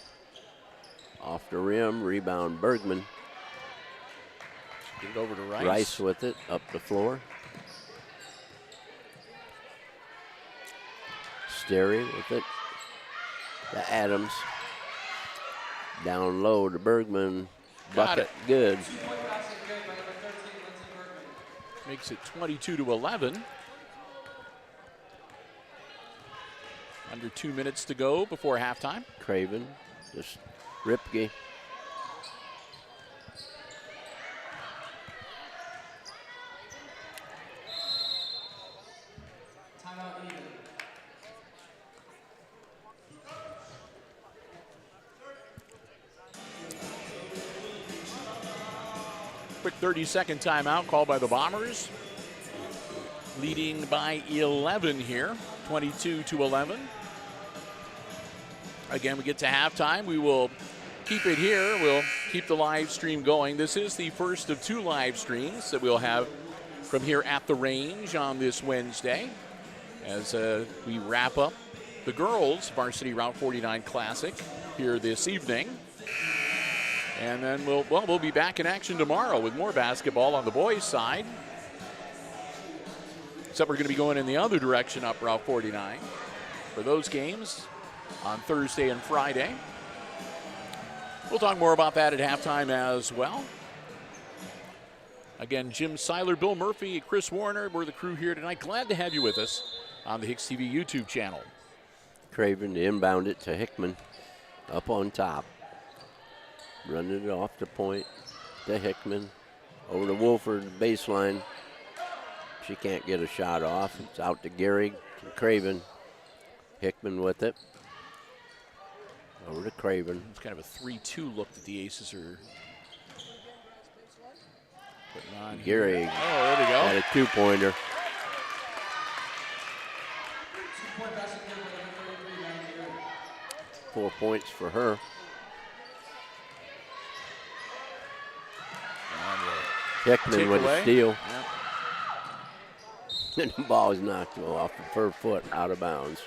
Speaker 3: off the rim, rebound Bergman.
Speaker 1: Get it over to Rice.
Speaker 3: Rice with it, up the floor. Sterry with it. To Adams. Down low to Bergman.
Speaker 1: Got
Speaker 3: Bucket,
Speaker 1: it.
Speaker 3: good.
Speaker 4: 2-point basket good by number 13, Lindsey Bergman.
Speaker 1: Makes it 22-11. Under 2 minutes to go before halftime.
Speaker 3: Craven, just Ripke.
Speaker 4: Timeout Eden.
Speaker 1: Quick 30-second timeout called by the Bombers. Leading by 11 here, 22-11. Again, we get to halftime. We will keep it here. We'll keep the live stream going. This is the first of 2 live streams that we'll have from here at the range on this Wednesday as we wrap up the girls' Varsity Route 49 Classic here this evening. And then we'll be back in action tomorrow with more basketball on the boys' side. Except we're going to be going in the other direction up Route 49 for those games on Thursday and Friday. We'll talk more about that at halftime as well. Again, Jim Seiler, Bill Murphy, Chris Warner, we're the crew here tonight. Glad to have you with us on the HIX-TV YouTube channel.
Speaker 3: Craven to inbound it to Hickman. Up on top. Running it off the point to Hickman. Over to Wolford, baseline. She can't get a shot off. It's out to Gehrig, to Craven. Hickman with it. Over to Craven.
Speaker 1: It's kind of a 3-2 look that the Aces are putting on here.
Speaker 3: Gehrig
Speaker 1: Oh, there we go.
Speaker 3: had a 2-pointer.
Speaker 4: 2-point basket good by number 33, Maggie Gehrig.
Speaker 3: 4 points for her. Hickman with a
Speaker 1: Takeaway.
Speaker 3: steal.
Speaker 1: Yep.
Speaker 3: And the ball is knocked off of her foot, out of bounds.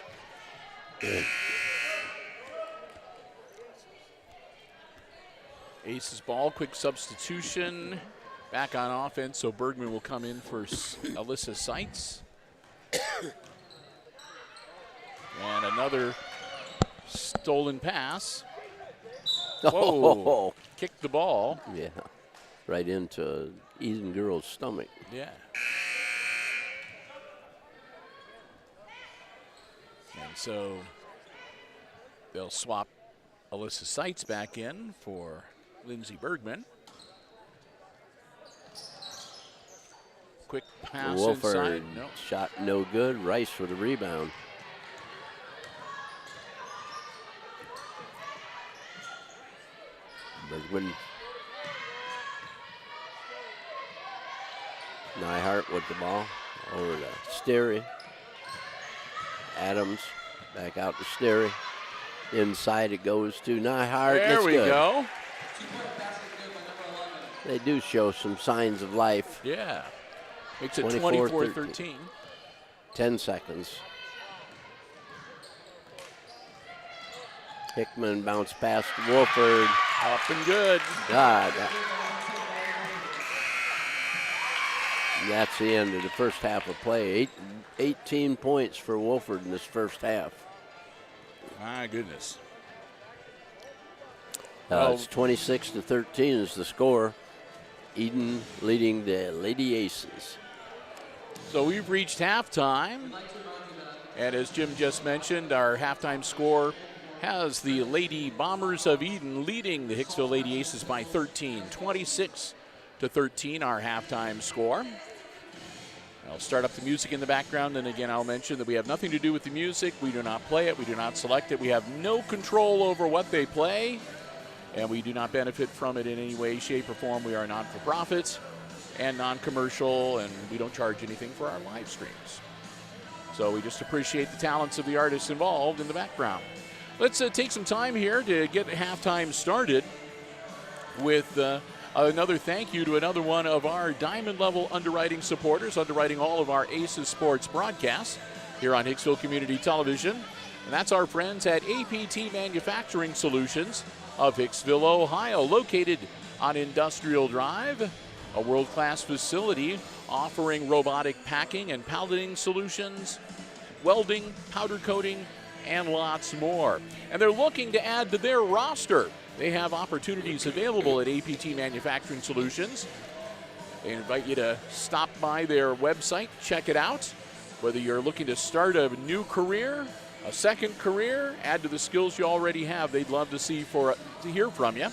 Speaker 1: Aces ball, quick substitution. Back on offense, so Bergman will come in for Alyssa Seitz. And another stolen pass. Whoa.
Speaker 3: Oh,
Speaker 1: Kicked the ball.
Speaker 3: yeah. Right into Eden girl's stomach.
Speaker 1: Yeah. And so they'll swap Alyssa Seitz back in for Lindsey Bergman. Quick pass
Speaker 3: Wolford
Speaker 1: inside. No.
Speaker 3: shot no good. Rice for the rebound. Bergman. Nyhart with the ball. Over to Sterry. Adams back out to Sterry. Inside it goes to Nyhart.
Speaker 1: There
Speaker 3: That's
Speaker 1: we
Speaker 3: good.
Speaker 1: go.
Speaker 4: 2-point basket good by number 11.
Speaker 3: They do show some signs of life.
Speaker 1: Yeah. Makes it
Speaker 3: 24-13.
Speaker 1: 24-13.
Speaker 3: 10 seconds. Hickman bounced past Wolford.
Speaker 1: Up and good.
Speaker 3: God. And that's the end of the first half of play. 18 points for Wolford in this first half.
Speaker 1: My goodness.
Speaker 3: It's 26-13 is the score. Eden leading the Lady Aces.
Speaker 1: So we've reached halftime. And as Jim just mentioned, our halftime score has the Lady Bombers of Eden leading the Hicksville Lady Aces by 13. 26-13, our halftime score. I'll start up the music in the background, and again, I'll mention that we have nothing to do with the music. We do not play it. We do not select it. We have no control over what they play, and we do not benefit from it in any way, shape, or form. We are non-for-profit and non-commercial, and we don't charge anything for our live streams. So we just appreciate the talents of the artists involved in the background. Let's take some time here to get halftime started with another thank you to another one of our Diamond Level underwriting supporters, underwriting all of our Aces Sports broadcasts here on Hicksville Community Television. And that's our friends at APT Manufacturing Solutions of Hicksville, Ohio, located on Industrial Drive, a world-class facility offering robotic packing and palleting solutions, welding, powder coating, and lots more. And they're looking to add to their roster. They have opportunities available at APT Manufacturing Solutions. They invite you to stop by their website, check it out. Whether you're looking to start a new career, a second career, add to the skills you already have, they'd love to hear from you.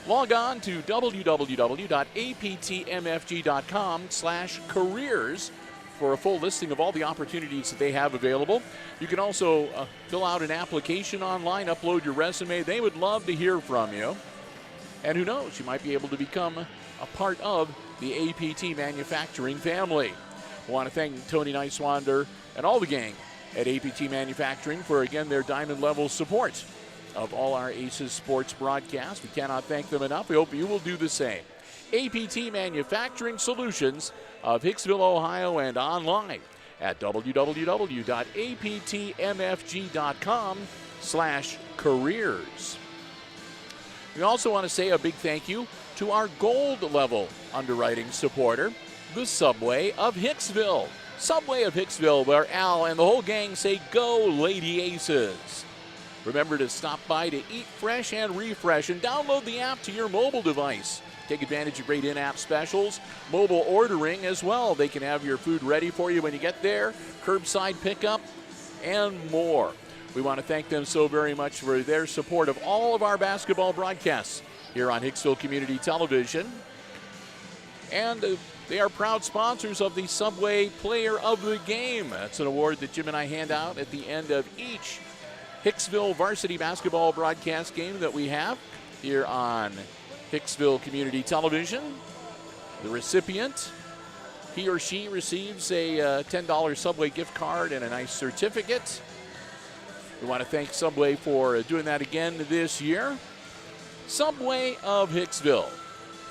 Speaker 1: Log on to www.aptmfg.com/careers for a full listing of all the opportunities that they have available. You can also fill out an application online, upload your resume. They would love to hear from you. And who knows, you might be able to become a part of the APT Manufacturing family. I want to thank Tony Neiswander and all the gang at APT Manufacturing for, again, their diamond level support of all our Aces Sports broadcasts. We cannot thank them enough. We hope you will do the same. APT Manufacturing Solutions of Hicksville, Ohio, and online at www.aptmfg.com/careers. We also want to say a big thank you to our gold level underwriting supporter, the Subway of Hicksville. Subway of Hicksville, where Al and the whole gang say, "Go Lady Aces." Remember to stop by to eat fresh and refresh and download the app to your mobile device. Take advantage of great in-app specials, mobile ordering as well. They can have your food ready for you when you get there, curbside pickup, and more. We want to thank them so very much for their support of all of our basketball broadcasts here on Hicksville Community Television. And they are proud sponsors of the Subway Player of the Game. That's an award that Jim and I hand out at the end of each Hicksville varsity basketball broadcast game that we have here on Hicksville Community Television. The recipient, he or she receives a $10 Subway gift card and a nice certificate. We want to thank Subway for doing that again this year. Subway of Hicksville.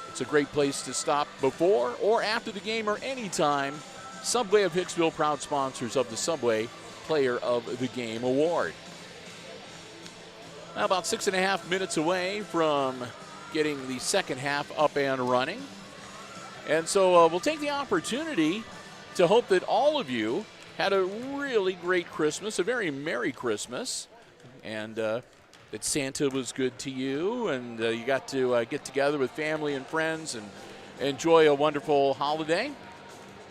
Speaker 1: It's a great place to stop before or after the game or anytime. Subway of Hicksville, proud sponsors of the Subway Player of the Game Award. Now about 6.5 minutes away from getting the second half up and running. And so we'll take the opportunity to hope that all of you had a really great Christmas, a very Merry Christmas, and that Santa was good to you, and you got to get together with family and friends and enjoy a wonderful holiday,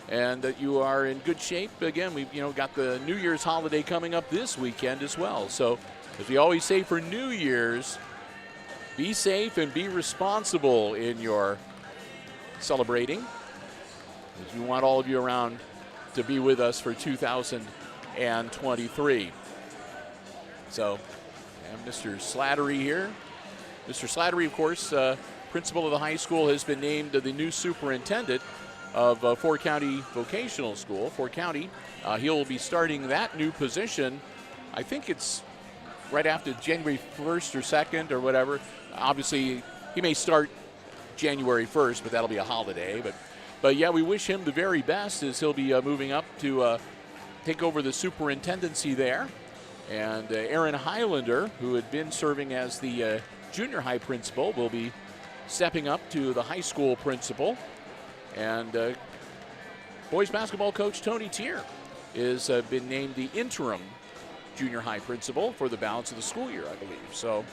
Speaker 1: and that you are in good shape. Again, we've got the New Year's holiday coming up this weekend as well. So as we always say for New Year's, be safe and be responsible in your celebrating, as we want all of you around to be with us for 2023. So, and Mr. Slattery here. Mr. Slattery, of course, principal of the high school, has been named the new superintendent of Fort County Vocational School. Fort County, he'll be starting that new position. I think it's right after January 1st or 2nd or whatever. Obviously, he may start January 1st, but that'll be a holiday. But yeah, we wish him the very best as he'll be moving up to take over the superintendency there. And Aaron Highlander, who had been serving as the junior high principal, will be stepping up to the high school principal. And boys basketball coach Tony Tier has been named the interim junior high principal for the balance of the school year, I believe. So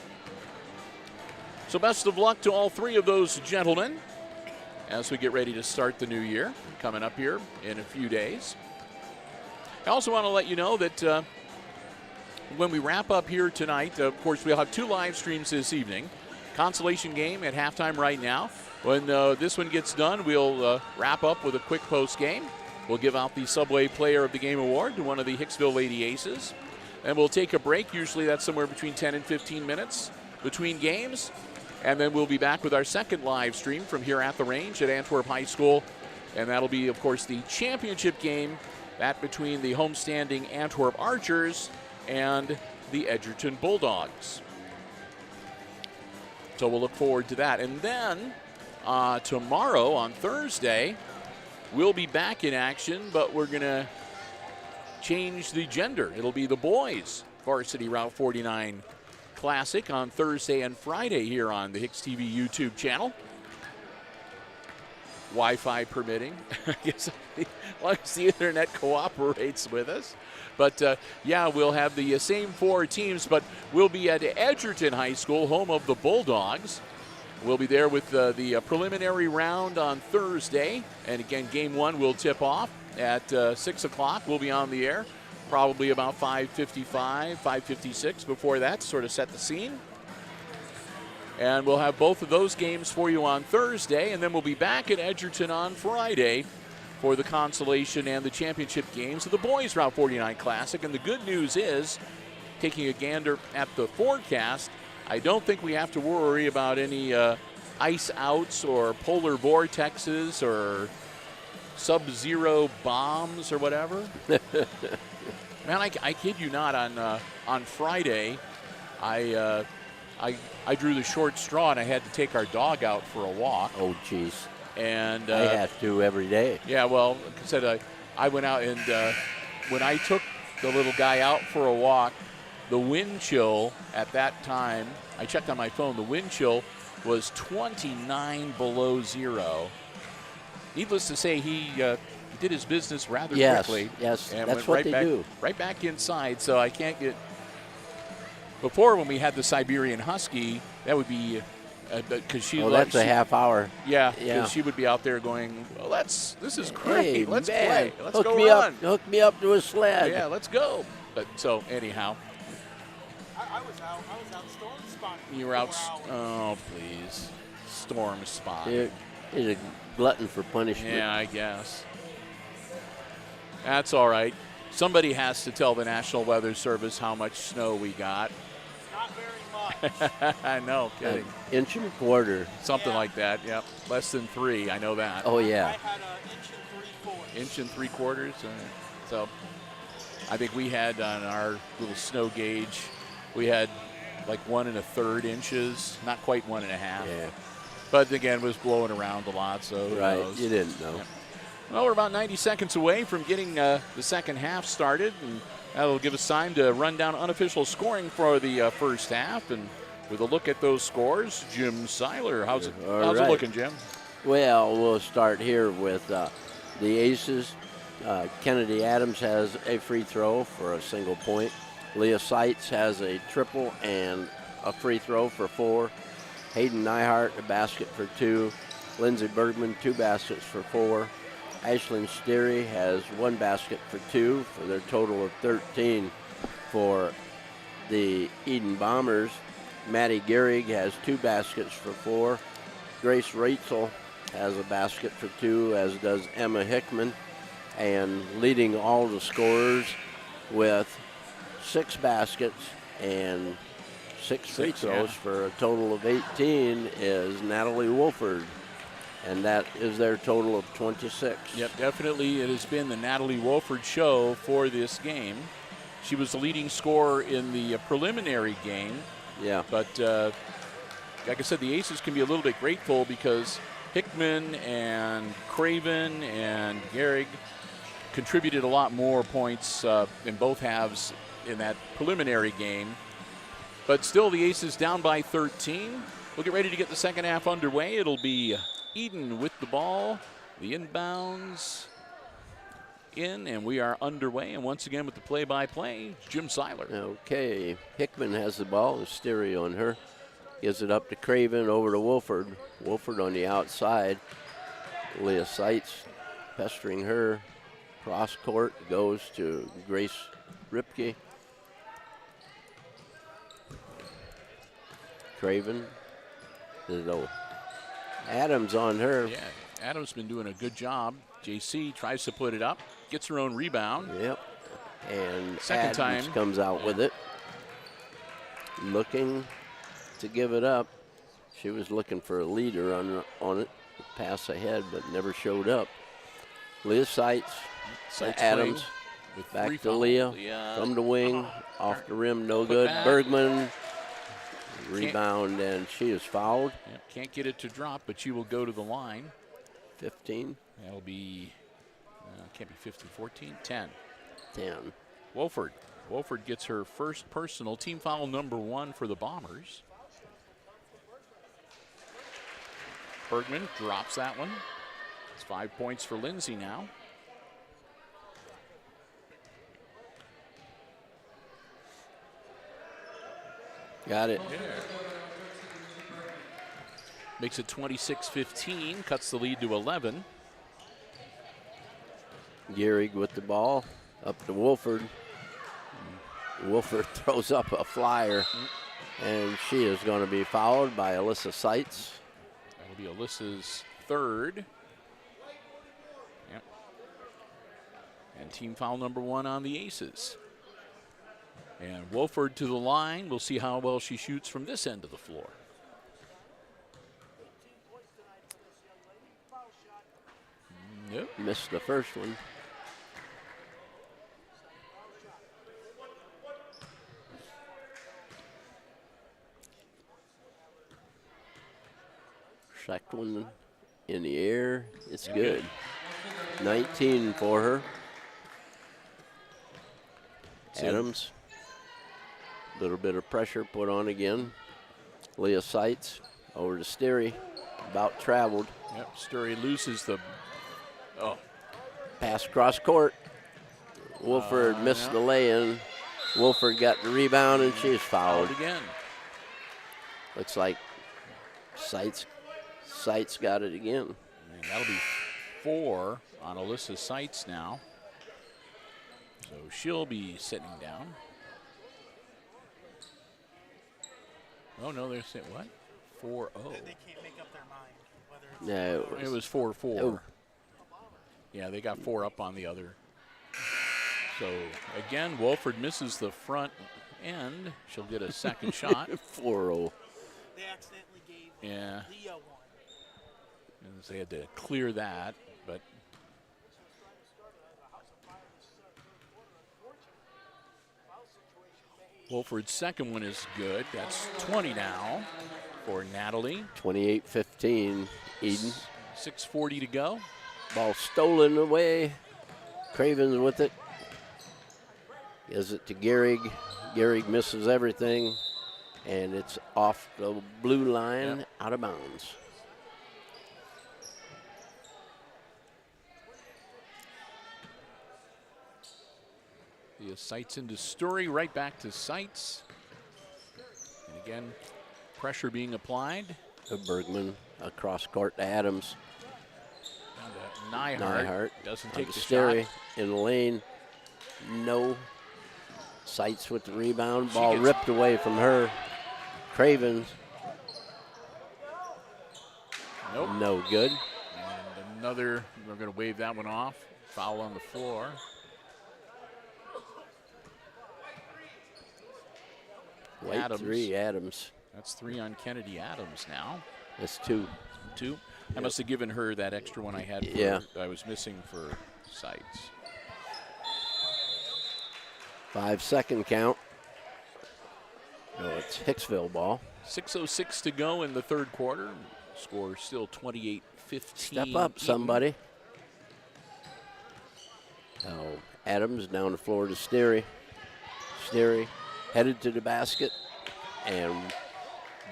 Speaker 1: best of luck to all three of those gentlemen as we get ready to start the new year coming up here in a few days. I also want to let you know that when we wrap up here tonight, of course, we'll have 2 live streams this evening. Consolation game at halftime right now. When this one gets done, we'll wrap up with a quick post game. We'll give out the Subway Player of the Game award to one of the Hicksville Lady Aces. And we'll take a break. Usually that's somewhere between 10 and 15 minutes between games. And then we'll be back with our second live stream from here at the range at Antwerp High School. And that'll be, of course, the championship game, that between the homestanding Antwerp Archers and the Edgerton Bulldogs. So we'll look forward to that. And then tomorrow on Thursday, we'll be back in action, but we're going to change the gender. It'll be the boys Varsity Route 49 Classic on Thursday and Friday here on the HIX-TV YouTube channel. Wi-Fi permitting, I guess, as long as the internet cooperates with us. But yeah, we'll have the same 4 teams, but we'll be at Edgerton High School, home of the Bulldogs. We'll be there with the preliminary round on Thursday. And again, game 1 will tip off at 6 o'clock. We'll be on the air probably about 5:55, 5:56 before that to sort of set the scene. And we'll have both of those games for you on Thursday, and then we'll be back at Edgerton on Friday for the consolation and the championship games of the Boys Route 49 Classic. And the good news is, taking a gander at the forecast, I don't think we have to worry about any ice outs or polar vortexes or sub-zero bombs or whatever. Man, I kid you not, on Friday, I drew the short straw and I had to take our dog out for a walk.
Speaker 3: Oh, geez.
Speaker 1: And
Speaker 3: I have to every day.
Speaker 1: Yeah, well, like I said, I went out and when I took the little guy out for a walk, the wind chill at that time, I checked on my phone, the wind chill was 29 below zero. Needless to say, he did his business rather quickly.
Speaker 3: Yes,
Speaker 1: and
Speaker 3: that's
Speaker 1: went
Speaker 3: what
Speaker 1: right
Speaker 3: they
Speaker 1: back,
Speaker 3: do.
Speaker 1: Right back inside, so I can't get... Before, when we had the Siberian Husky, that would be... because she
Speaker 3: that's a half hour.
Speaker 1: Yeah, because she would be out there going, well, this is great.
Speaker 3: Hey,
Speaker 1: let's
Speaker 3: man,
Speaker 1: play. Let's
Speaker 3: hook
Speaker 1: go
Speaker 3: me
Speaker 1: run.
Speaker 3: Hook me up to a sled.
Speaker 1: Yeah, let's go. But so anyhow,
Speaker 4: I was out storm spotting.
Speaker 1: you were out. Oh, please, storm spot.
Speaker 3: He's a glutton for punishment.
Speaker 1: Yeah, I guess. That's all right. Somebody has to tell the National Weather Service how much snow we got.
Speaker 4: Not very much.
Speaker 1: I know, kidding.
Speaker 3: An inch and a quarter.
Speaker 1: Something like that. Yep, less than 3. I know that.
Speaker 3: Oh
Speaker 4: I
Speaker 3: yeah.
Speaker 4: had an inch and 3/4.
Speaker 1: Inch and 3/4. So I think we had on our little snow gauge, we had like 1 1/3 inches, not quite 1 1/2.
Speaker 3: Yeah.
Speaker 1: But again, it was blowing around a lot, so who
Speaker 3: Right.
Speaker 1: knows?
Speaker 3: You didn't know.
Speaker 1: Yep. Well, we're about 90 seconds away from getting the second half started, and that'll give us time to run down unofficial scoring for the first half. And with a look at those scores, Jim Seiler, how's it looking, Jim?
Speaker 3: Well, we'll start here with the aces. Kennedy Adams has a free throw for a single point. Leah Seitz has a triple and a free throw for 4. Hayden Nyhart, a basket for 2. Lindsey Bergman, 2 baskets for 4. Ashlyn Steary has 1 basket for 2 for their total of 13 for the Eden Bombers. Maddie Gehrig has 2 baskets for 4. Grace Reitzel has a basket for 2, as does Emma Hickman. And leading all the scorers with 6 baskets and 6 free throws for a total of 18 is Natalie Wolford. And that is their total of 26.
Speaker 1: Yep, definitely it has been the Natalie Wolford show for this game. She was the leading scorer in the preliminary game.
Speaker 3: Yeah.
Speaker 1: But like I said, the Aces can be a little bit grateful because Hickman and Craven and Gehrig contributed a lot more points in both halves in that preliminary game. But still, the Aces down by 13. We'll get ready to get the second half underway. It'll be Eden with the ball, the inbounds, in, and we are underway. And once again with the play-by-play, Jim Seiler.
Speaker 3: Okay, Hickman has the ball, the stereo on her. Gives it up to Craven, over to Wolford. Wolford on the outside. Leah Seitz pestering her. Cross court goes to Grace Ripke. Craven. Adams on her.
Speaker 1: Yeah, Adams been doing a good job. JC tries to put it up, gets her own rebound.
Speaker 3: Yep. And
Speaker 1: Second
Speaker 3: Adams
Speaker 1: time.
Speaker 3: comes out with it. Looking to give it up. She was looking for a leader on it. Pass ahead, but never showed up. Leah Seitz.
Speaker 1: Seitz
Speaker 3: Adams.
Speaker 1: with
Speaker 3: Back
Speaker 1: three
Speaker 3: to
Speaker 1: fouls.
Speaker 3: Leah. From the wing. Off the rim. No
Speaker 1: Put
Speaker 3: good.
Speaker 1: back.
Speaker 3: Bergman. Rebound, and she is fouled.
Speaker 1: Yep, can't get it to drop, but she will go to the line.
Speaker 3: 15.
Speaker 1: That'll be, can't be 15, 14, 10.
Speaker 3: 10.
Speaker 1: Wolford. Wolford gets her first personal, team foul number 1 for the Bombers. Bergman drops that one. It's 5 points for Lindsay now.
Speaker 3: Got it.
Speaker 1: Yeah. Makes it 26-15, cuts the lead to 11.
Speaker 3: Gehrig with the ball. Up to Wolford. Wolford throws up a flyer, and she is going to be fouled by Alyssa Seitz.
Speaker 1: That'll be Alyssa's third. Yep. And team foul number 1 on the Aces. And Wolford to the line. We'll see how well she shoots from this end of the floor. Nope.
Speaker 3: Missed the first one. Second one in the air. It's good. 19 for her. Adams. Little bit of pressure put on again. Leah Seitz over to Sterry. About traveled.
Speaker 1: Yep. Sturry loses the. Oh.
Speaker 3: Pass cross court. Wolford missed the lay-in. Wolford got the rebound, and she is fouled.
Speaker 1: Again.
Speaker 3: Looks like Seitz got it again.
Speaker 1: And that'll be 4 on Alyssa Seitz now. So she'll be sitting down. Oh, no, they're saying what? 4-0.
Speaker 5: They can't make up their mind whether it's
Speaker 3: No,
Speaker 1: It was 4-4.
Speaker 3: Oh.
Speaker 1: Yeah, they got 4 up on the other. So, again, Wolford misses the front end. She'll get a second shot.
Speaker 3: 4-0.
Speaker 5: they accidentally gave
Speaker 1: Yeah.
Speaker 5: Leah one.
Speaker 1: And they had to clear that, but Wolford's second one is good. That's 20 now for Natalie.
Speaker 3: 28-15, Eden.
Speaker 1: 6:40 to go.
Speaker 3: Ball stolen away. Cravens with it. Gives it to Gehrig. Gehrig misses everything, and it's off the blue line, out of bounds.
Speaker 1: The Seitz into Story, right back to Seitz. And again, pressure being applied.
Speaker 3: Bergman across court to Adams.
Speaker 1: Down to Nyhart. Doesn't take the
Speaker 3: Sterry
Speaker 1: shot.
Speaker 3: in the lane. No. Seitz with the rebound.
Speaker 1: She
Speaker 3: Ball
Speaker 1: gets-
Speaker 3: ripped away from her. Cravens.
Speaker 1: Nope.
Speaker 3: No good.
Speaker 1: And another, we're going to wave that one off. Foul on the floor.
Speaker 3: Late
Speaker 1: Adams.
Speaker 3: 3, Adams.
Speaker 1: That's 3 on Kennedy Adams now.
Speaker 3: That's 2.
Speaker 1: 2. I must have given her that extra one I had. For,
Speaker 3: Yeah.
Speaker 1: I was missing for Seitz.
Speaker 3: 5-second count. No, it's Hicksville ball.
Speaker 1: 6:06 to go in the third quarter. Score still 28-15.
Speaker 3: Step up,
Speaker 1: Eaton.
Speaker 3: somebody. Now Adams down the floor to Sterry. Sterry headed to the basket, and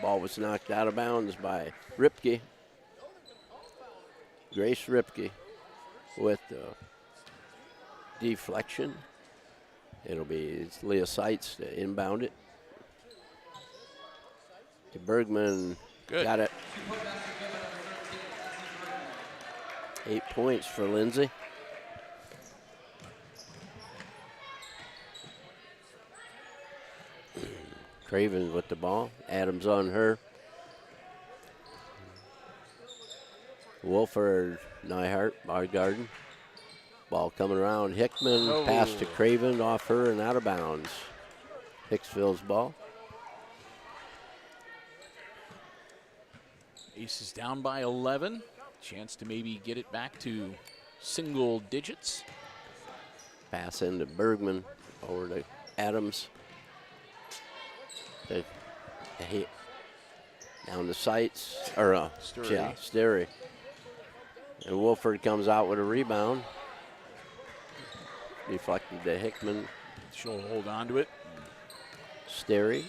Speaker 3: ball was knocked out of bounds by Ripke. Grace Ripke with deflection. It'll be Leah Seitz to inbound it. To Bergman.
Speaker 1: Good.
Speaker 3: Got it. 8 points for Lindsay. Craven with the ball. Adams on her. Wolford, Nyhart, Bargarden. Ball coming around. Hickman, pass to Craven, off her and out of bounds. Hicksville's ball.
Speaker 1: Aces down by 11. Chance to maybe get it back to single digits.
Speaker 3: Pass into Bergman, over to Adams. Down to Seitz, or Sterry. And Wolford comes out with a rebound. Deflected to Hickman.
Speaker 1: She'll hold on to it.
Speaker 3: Sterry.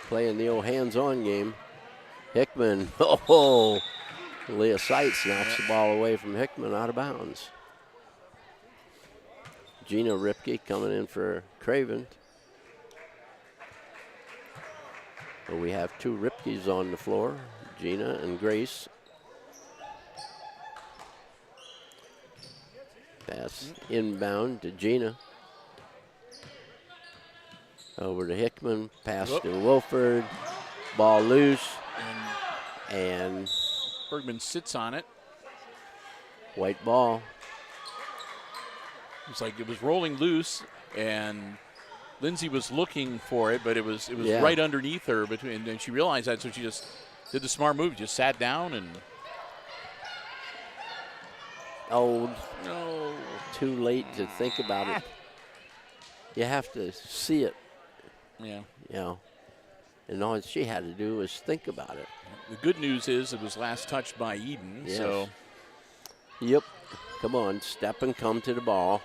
Speaker 3: Playing the old hands-on game. Hickman, Leah Seitz knocks the ball away from Hickman, out of bounds. Gina Ripke coming in for Craven. So we have two Ripkes on the floor, Gina and Grace. Pass inbound to Gina. Over to Hickman, pass to Wolford. Ball loose, and
Speaker 1: Bergman sits on it.
Speaker 3: White ball.
Speaker 1: It's like it was rolling loose, and Lindsay was looking for it, but it was right underneath her. And she realized that, so she just did the smart move, just sat down and.
Speaker 3: Oh, no. Too late to think about it. You have to see it.
Speaker 1: Yeah.
Speaker 3: You know, and all she had to do was think about it.
Speaker 1: The good news is it was last touched by Eden.
Speaker 3: Yes.
Speaker 1: So.
Speaker 3: Yep. Come on, step and come to the ball.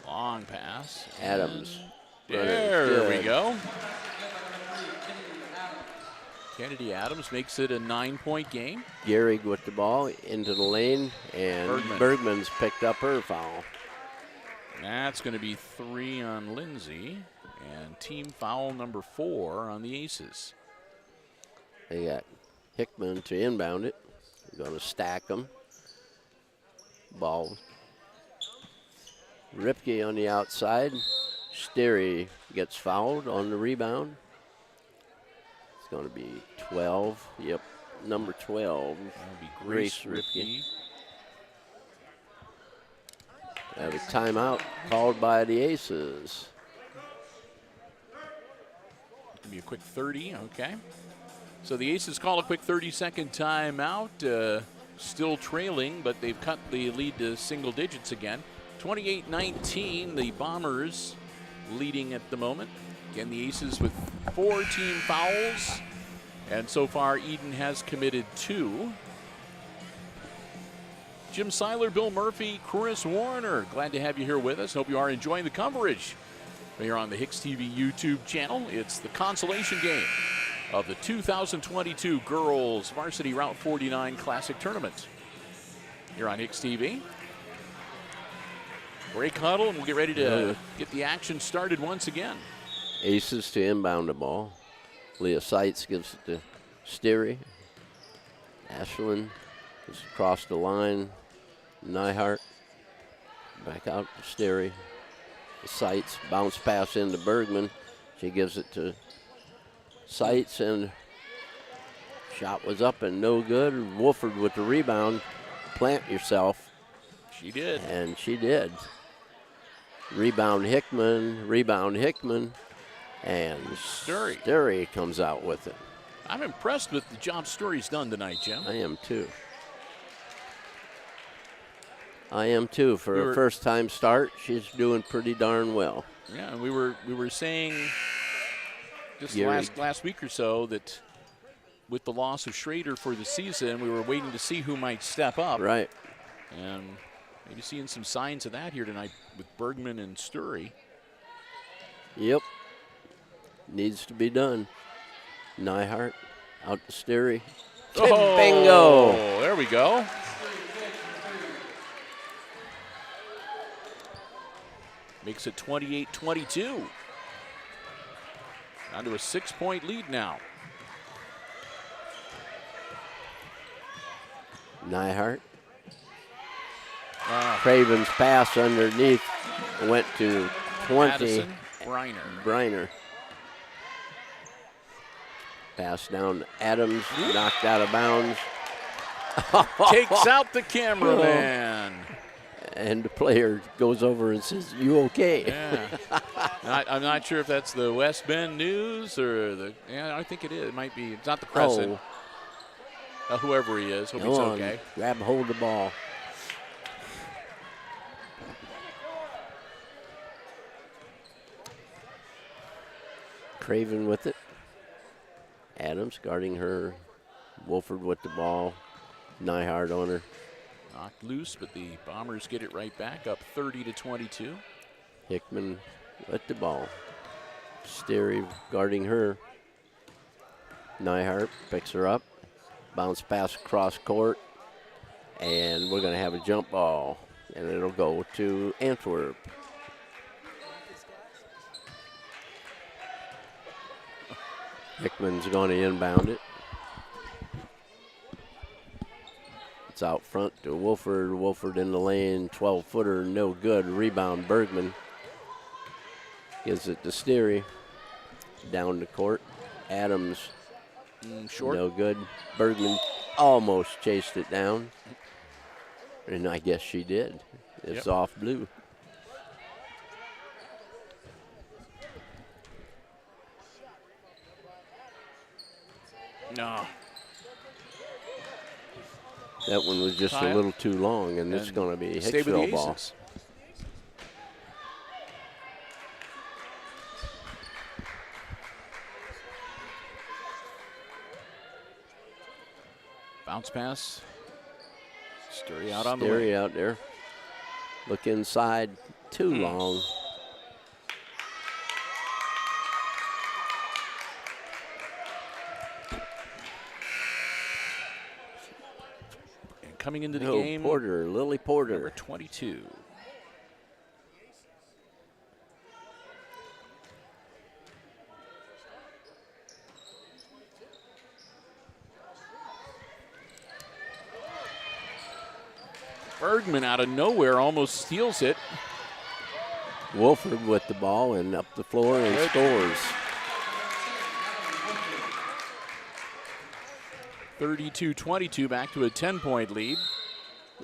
Speaker 1: Long pass.
Speaker 3: Adams.
Speaker 1: There we go. Kennedy Adams makes it a 9-point game.
Speaker 3: Gehrig with the ball into the lane, and Bergman's picked up her foul.
Speaker 1: That's going to be 3 on Lindsay, and team foul number 4 on the Aces.
Speaker 3: They got Hickman to inbound it. They're going to stack them. Ball. Ripke on the outside. Sterry gets fouled on the rebound. It's going to be 12. Yep, number 12.
Speaker 1: That'll be Grace Ripke.
Speaker 3: Have a timeout called by the Aces.
Speaker 1: It'll be a quick 30, okay. So the Aces call a quick 30-second timeout. Still trailing, but they've cut the lead to single digits again. 28-19, the Bombers leading at the moment. Again, the Aces with 4 team fouls, and so far Eden has committed 2. Jim Seiler, Bill Murphy, Chris Warner, glad to have you here with us. Hope you are enjoying the coverage here on the HIX-TV YouTube channel. It's the consolation game of the 2022 Girls Varsity Route 49 Classic Tournament here on HIX-TV. Break huddle, and we'll get ready to get the action started once again.
Speaker 3: Aces to inbound the ball. Leah Seitz gives it to Sterry. Ashland is across the line. Nyhart back out to Sterry. Seitz, bounce pass into Bergman. She gives it to Seitz, and shot was up and no good. Wolford with the rebound. Plant yourself.
Speaker 1: She did.
Speaker 3: And she did. Rebound Hickman, and Sterry comes out with it.
Speaker 1: I'm impressed with the job Story's done tonight, Jim.
Speaker 3: I am too. For her first time start, she's doing pretty darn well.
Speaker 1: Yeah, and we were saying just last week or so that with the loss of Schrader for the season, we were waiting to see who might step up.
Speaker 3: Right.
Speaker 1: And maybe seeing some signs of that here tonight with Bergman and Sturry.
Speaker 3: Yep. Needs to be done. Nyhart out to Sterry.
Speaker 1: Oh,
Speaker 3: bingo!
Speaker 1: There we go. Makes it 28-22. Down to a 6-point lead now.
Speaker 3: Nyhart. Craven's pass underneath went to 20.
Speaker 1: Addison
Speaker 3: Briner. Pass down to Adams, knocked out of bounds.
Speaker 1: Takes out the cameraman.
Speaker 3: And the player goes over and says, "You okay?"
Speaker 1: Yeah. I'm not sure if that's the West Bend News or the. Yeah, I think it is. It might be. It's not the Crescent. Whoever he is, hope he's okay.
Speaker 3: Grab hold of the ball. Craven with it. Adams guarding her. Wolford with the ball. Nyhart on her.
Speaker 1: Knocked loose, but the Bombers get it right back up 30-22.
Speaker 3: Hickman with the ball. Sterry guarding her. Nyhart picks her up. Bounce pass across court. And we're going to have a jump ball. And it'll go to Antwerp. Hickman's going to inbound it. It's out front to Wolford. Wolford in the lane. 12-footer, no good. Rebound, Bergman. Gives it to Sterry. Down the court. Adams.
Speaker 1: Short.
Speaker 3: No good. Bergman almost chased it down. And I guess she did. It's off blue.
Speaker 1: No.
Speaker 3: That one was just a little too long, and it's going to be a Hicksville ball.
Speaker 1: Bounce pass. Sterry out on the
Speaker 3: Sterry
Speaker 1: way.
Speaker 3: out there. Look inside. Too long.
Speaker 1: And coming into the game,
Speaker 3: Porter, Lily Porter.
Speaker 1: number 22. Bergman out of nowhere almost steals it.
Speaker 3: Wolford with the ball and up the floor and scores.
Speaker 1: 32-22, back to a 10-point lead.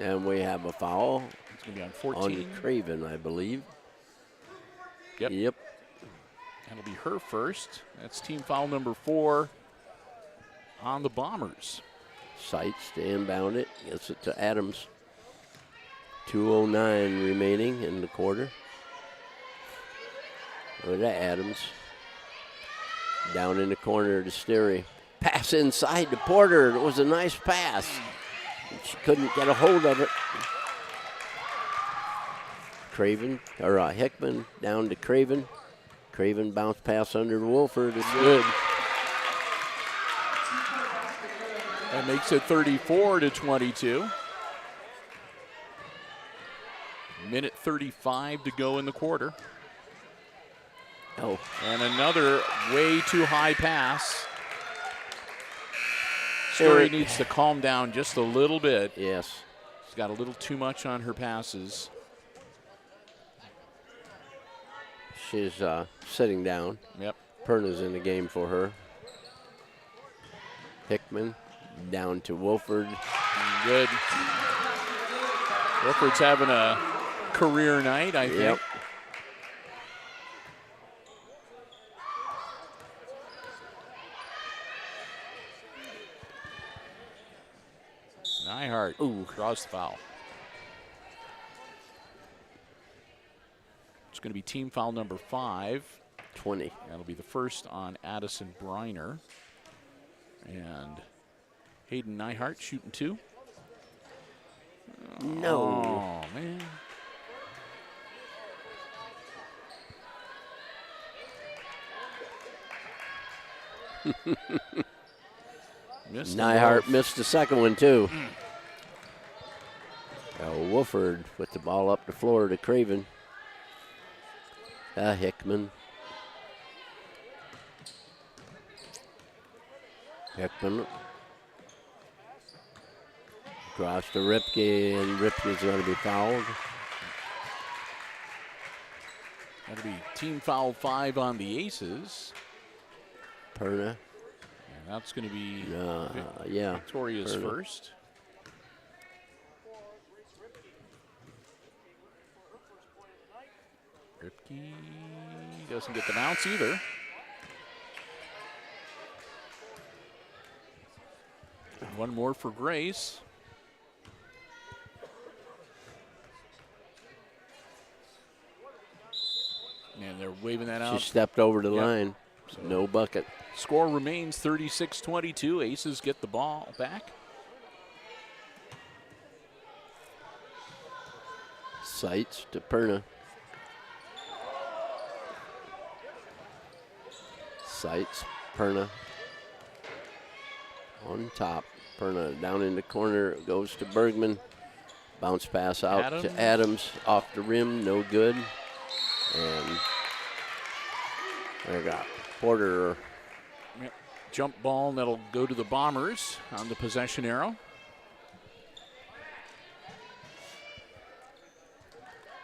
Speaker 3: And we have a foul.
Speaker 1: It's going to be on 14.
Speaker 3: On Craven, I believe.
Speaker 1: Yep. That'll be her first. That's team foul number 4 on the Bombers.
Speaker 3: Sights to inbound it. Gets it to Adams. 2:09 remaining in the quarter. Look at that, Adams. Down in the corner to Sterry. Pass inside to Porter. It was a nice pass. She couldn't get a hold of it. Craven, or Hickman down to Craven. Craven bounce pass under to Wolford. It's good.
Speaker 1: That makes it 34-22. Minute 35 to go in the quarter.
Speaker 3: Oh.
Speaker 1: And another way too high pass. Sterry needs to calm down just a little bit.
Speaker 3: Yes.
Speaker 1: She's got a little too much on her passes.
Speaker 3: She's sitting down.
Speaker 1: Yep.
Speaker 3: Perna's in the game for her. Hickman down to Wolford.
Speaker 1: Good. Wolford's having a career night, I think.
Speaker 3: Yep.
Speaker 1: Nyhart draws the foul. It's going to be team foul number 5.
Speaker 3: 20.
Speaker 1: That'll be the first on Addison Briner. And Hayden Nyhart shooting 2.
Speaker 3: No.
Speaker 1: Oh, man.
Speaker 3: Nyhart missed the second one, too. Wolford with the ball up the floor to Craven. Hickman. Hickman. Across to Ripke, and Ripke's going to be fouled.
Speaker 1: That'll be team foul 5 on the Aces.
Speaker 3: Perna.
Speaker 1: And that's going to be
Speaker 3: Yeah.
Speaker 1: Victoria's
Speaker 3: Perna.
Speaker 1: first. Ripke doesn't get the bounce either. And one more for Grace. And they're waving that out.
Speaker 3: She stepped over the
Speaker 1: Yep.
Speaker 3: line. No bucket.
Speaker 1: Score remains 36-22. Aces get the ball back.
Speaker 3: Sights to Perna. Sights, Perna. On top. Perna down in the corner. Goes to Bergman. Bounce pass out to Adams. Off the rim. No good. And they got Porter.
Speaker 1: Yep. Jump ball, and that'll go to the Bombers on the possession arrow.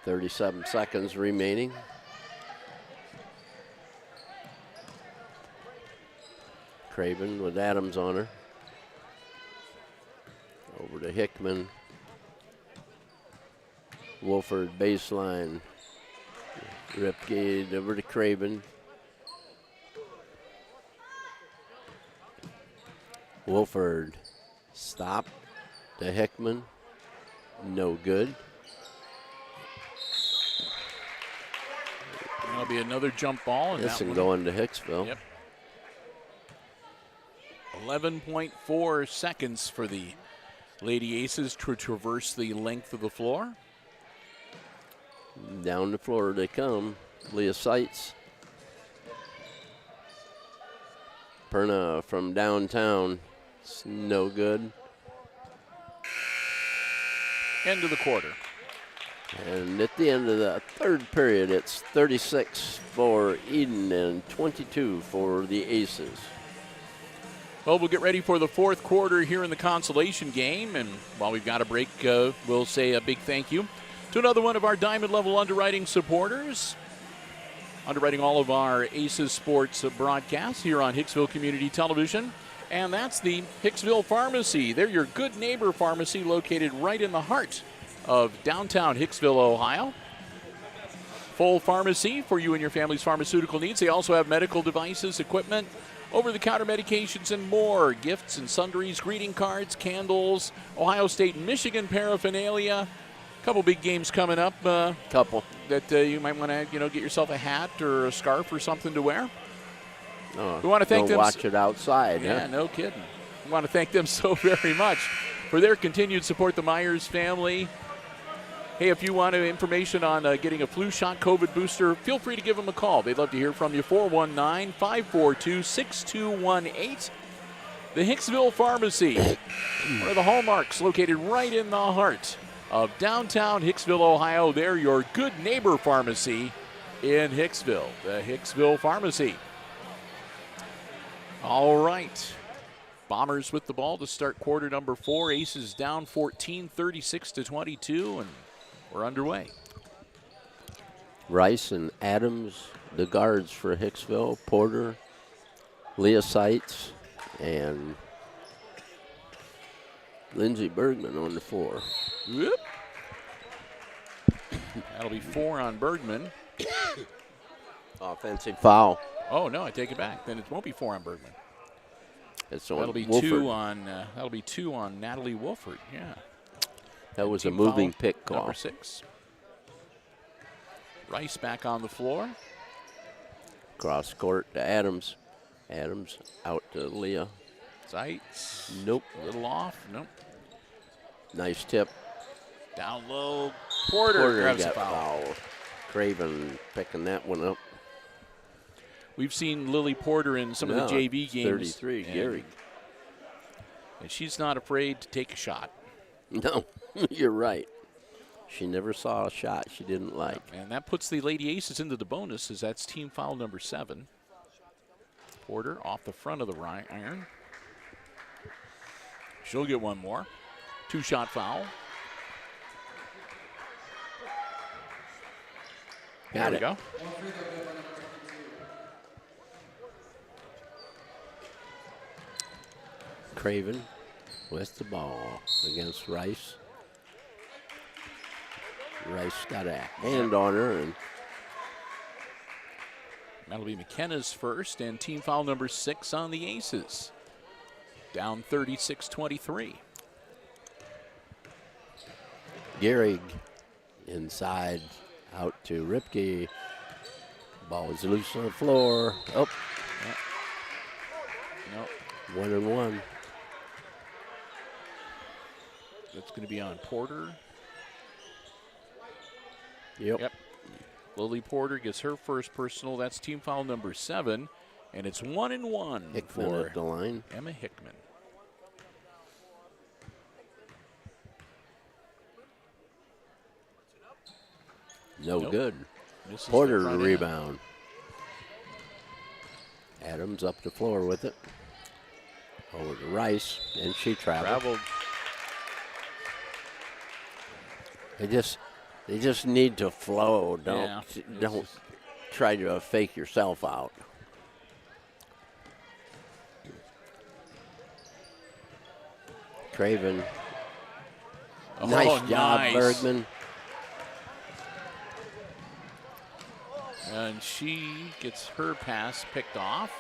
Speaker 3: 37 seconds remaining. Craven with Adams on her. Over to Hickman. Wolford baseline. Ripke over to Craven. Wolford stop to Hickman. No good.
Speaker 1: That'll be another jump ball. And
Speaker 3: This
Speaker 1: that
Speaker 3: one
Speaker 1: one,
Speaker 3: going to Hicksville.
Speaker 1: Yep. 11.4 seconds for the Lady Aces to traverse the length of the floor.
Speaker 3: Down the floor they come. Leah Seitz. Perna from downtown. It's no good.
Speaker 1: End of the quarter.
Speaker 3: And at the end of the third period, it's 36 for Eden and 22 for the Aces.
Speaker 1: Well, we'll get ready for the fourth quarter here in the Consolation game. And while we've got a break, we'll say a big thank you to another one of our Diamond Level Underwriting supporters. Underwriting all of our Aces Sports broadcasts here on Hicksville Community Television. And that's the Hicksville Pharmacy. They're your good neighbor pharmacy located right in the heart of downtown Hicksville, Ohio. Full pharmacy for you and your family's pharmaceutical needs. They also have medical devices, equipment, over-the-counter medications, and more. Gifts and sundries, greeting cards, candles, Ohio State and Michigan paraphernalia. A couple big games coming up.
Speaker 3: Couple.
Speaker 1: That you might want to, get yourself a hat or a scarf or something to wear.
Speaker 3: Oh,
Speaker 1: We want to thank them.
Speaker 3: watch it outside.
Speaker 1: Yeah,
Speaker 3: Huh?
Speaker 1: no kidding. We want to thank them so very much for their continued support, the Myers family. Hey, if you want information on getting a flu shot, COVID booster, feel free to give them a call. They'd love to hear from you. 419-542-6218. The Hicksville Pharmacy, one of the hallmarks located right in the heart of downtown Hicksville, Ohio. They're your good neighbor pharmacy in Hicksville, the Hicksville Pharmacy. All right. Bombers with the ball to start quarter number 4. Aces down 14, 36-22, and we're underway.
Speaker 3: Rice and Adams, the guards for Hicksville. Porter, Leah Seitz, and Lindsey Bergman on the floor.
Speaker 1: Whoop. That'll be 4 on Bergman.
Speaker 3: Offensive foul.
Speaker 1: Oh no, I take it back. Then it won't be 4 on Bergman.
Speaker 3: It's on
Speaker 1: That'll be
Speaker 3: Wolford.
Speaker 1: 2 on Natalie Wolford. Yeah.
Speaker 3: That was a
Speaker 1: Team
Speaker 3: moving
Speaker 1: foul,
Speaker 3: pick call.
Speaker 1: Number 6. Rice back on the floor.
Speaker 3: Cross court to Adams. Adams out to Leah.
Speaker 1: Sights.
Speaker 3: Nope.
Speaker 1: A little off. Nope.
Speaker 3: Nice tip.
Speaker 1: Down low. Porter grabs a
Speaker 3: got
Speaker 1: foul.
Speaker 3: foul. Craven picking that one up.
Speaker 1: We've seen Lily Porter in some of the JV games.
Speaker 3: 33, Gary.
Speaker 1: And she's not afraid to take a shot.
Speaker 3: No, you're right. She never saw a shot she didn't like.
Speaker 1: And that puts the Lady Aces into the bonus, as that's team foul number 7. Porter off the front of the iron. She'll get one more. 2-shot foul. There we go.
Speaker 3: Craven with the ball against Rice. Rice got a hand on her, and
Speaker 1: That'll be McKenna's first, and team foul number 6 on the Aces. Down 36-23.
Speaker 3: Gehrig inside, out to Ripke. Ball is loose on the floor. Oh,
Speaker 1: No,
Speaker 3: 1-1.
Speaker 1: that's going to be on Porter.
Speaker 3: Yep.
Speaker 1: Lily Porter gets her first personal. That's team foul number 7, and it's 1-1
Speaker 3: Hickman
Speaker 1: for
Speaker 3: at the line.
Speaker 1: Emma Hickman.
Speaker 3: No
Speaker 1: Nope.
Speaker 3: good.
Speaker 1: This is the
Speaker 3: Porter
Speaker 1: front end.
Speaker 3: rebound. Adams up the floor with it. Over to Rice, and she traveled. They just need to flow. Don't try to fake yourself out. Craven.
Speaker 1: Oh,
Speaker 3: Nice job,
Speaker 1: nice.
Speaker 3: Bergman.
Speaker 1: And she gets her pass picked off.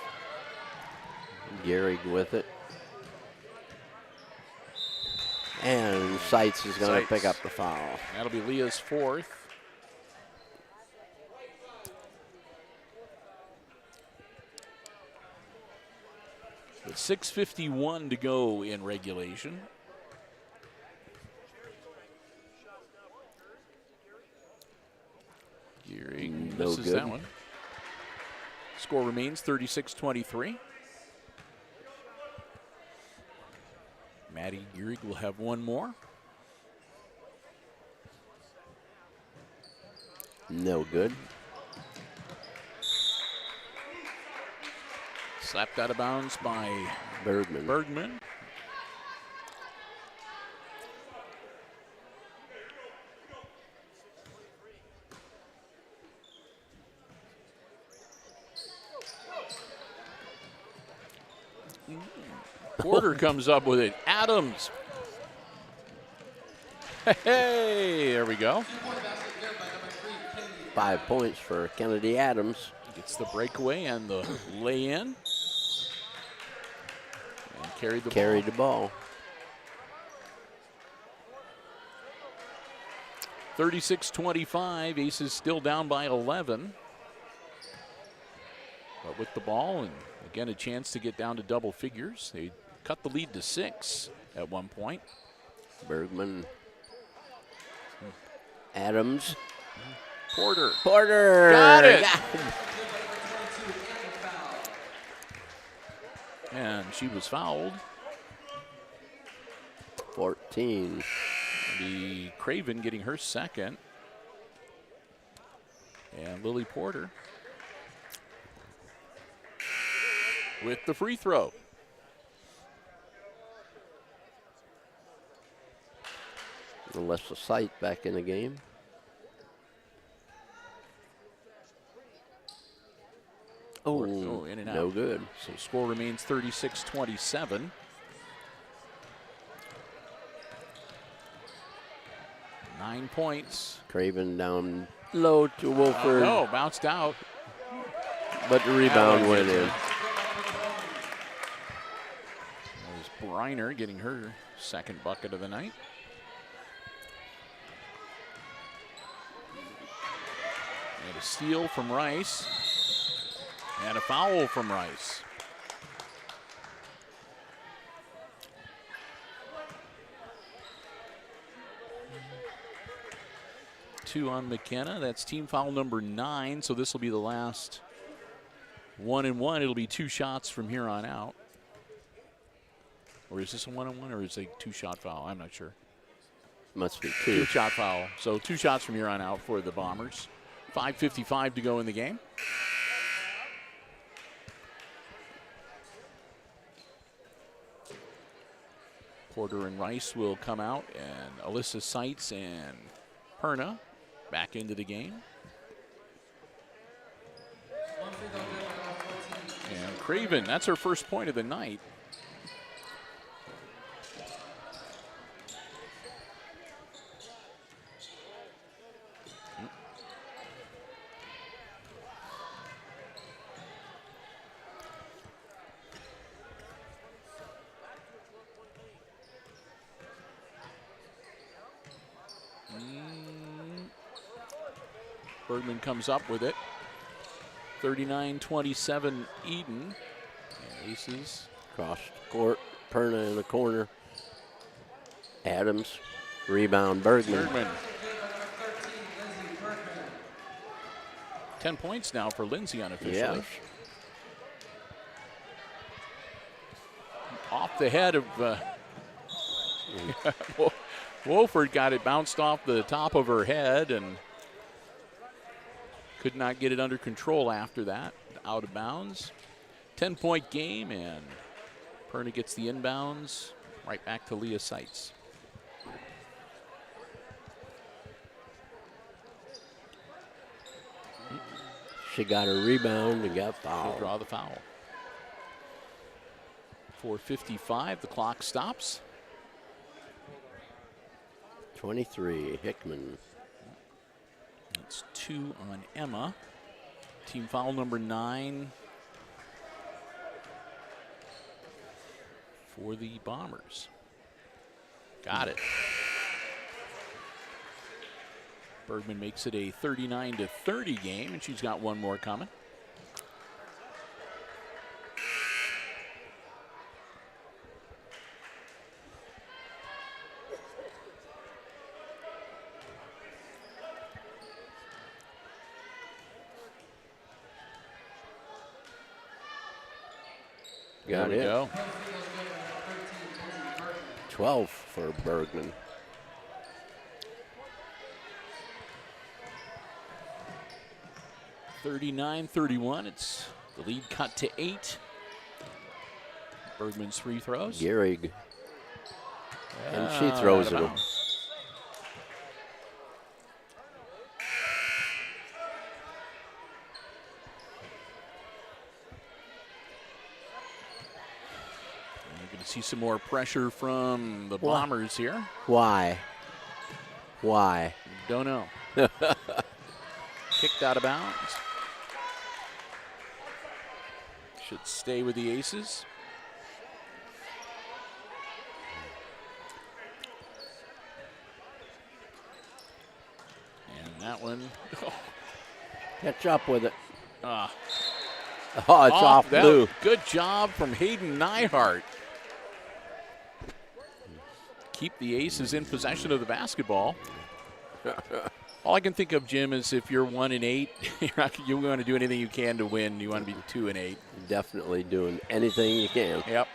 Speaker 3: Gehrig with it. And Seitz is going to pick up the foul.
Speaker 1: That'll be Leah's 4th. With 6:51 to go in regulation. Gehrig
Speaker 3: No
Speaker 1: misses
Speaker 3: good.
Speaker 1: that one. Score remains 36-23. Maddie Gehrig will have one more.
Speaker 3: No good.
Speaker 1: Slapped out of bounds by
Speaker 3: Bergman.
Speaker 1: Porter comes up with it. Adams. Hey, there we go.
Speaker 3: 5 points for Kennedy Adams.
Speaker 1: Gets the breakaway and the lay-in. And carried the ball. 36-25. Aces still down by 11. But with the ball, and again, a chance to get down to double figures. They cut the lead to 6 at one point.
Speaker 3: Bergman. Adams.
Speaker 1: Porter.
Speaker 3: Got
Speaker 1: it. And she was fouled.
Speaker 3: 14.
Speaker 1: The Craven getting her second. And Lily Porter with the free throw.
Speaker 3: Alessa Sight back in the game. Oh,
Speaker 1: In and out.
Speaker 3: no good.
Speaker 1: So score remains 36-27. Nine points.
Speaker 3: Craven down low to Wolford,
Speaker 1: No, bounced out.
Speaker 3: but the rebound went in.
Speaker 1: There's Briner getting her second bucket of the night. And a steal from Rice. And a foul from Rice. Two on McKenna. That's team foul number 9. So this will be the last 1-1. It'll be 2 shots from here on out. Or is this a 1-1 or is it a 2-shot foul? I'm not sure.
Speaker 3: Must be 2.
Speaker 1: Two-shot foul. So 2 shots from here on out for the Bombers. 5:55 to go in the game. Porter and Rice will come out, and Alyssa Seitz and Perna back into the game. And Craven, that's her first point of the night. Bergman comes up with it. 39-27 Eden. And Aces.
Speaker 3: Cross court. Perna in the corner. Adams. Rebound Bergman.
Speaker 1: Bergman. 10 points now for Lindsay unofficially.
Speaker 3: Yes.
Speaker 1: Off the head of Wolford, got it bounced off the top of her head and could not get it under control after that. Out of bounds. 10-point game, and Perna gets the inbounds right back to Leah Seitz.
Speaker 3: She got a rebound and got
Speaker 1: She'll
Speaker 3: fouled.
Speaker 1: draw the foul. 4:55, the clock stops.
Speaker 3: 23, Hickman.
Speaker 1: It's 2 on Emma. Team foul number 9 for the Bombers. Got it. Bergman makes it a 39-30 game, and she's got one more coming.
Speaker 3: Got
Speaker 1: There we
Speaker 3: it.
Speaker 1: go.
Speaker 3: 12 for Bergman.
Speaker 1: (39-31). It's the lead cut to 8. Bergman's free throws.
Speaker 3: Gehrig. And she throws
Speaker 1: Out
Speaker 3: it.
Speaker 1: of bounds. You're going to see some more pressure from the Bombers here.
Speaker 3: Why? Why?
Speaker 1: Don't know. Kicked out of bounds. Should stay with the Aces. And that one,
Speaker 3: Catch up with it.
Speaker 1: ah,
Speaker 3: Oh, it's off
Speaker 1: that-
Speaker 3: blue.
Speaker 1: Good job from Hayden Neihart. Keep the Aces in possession of the basketball. All I can think of, Jim, is if you're 1-8, you want to do anything you can to win. You want to be 2-8.
Speaker 3: Definitely doing anything you can.
Speaker 1: Yep.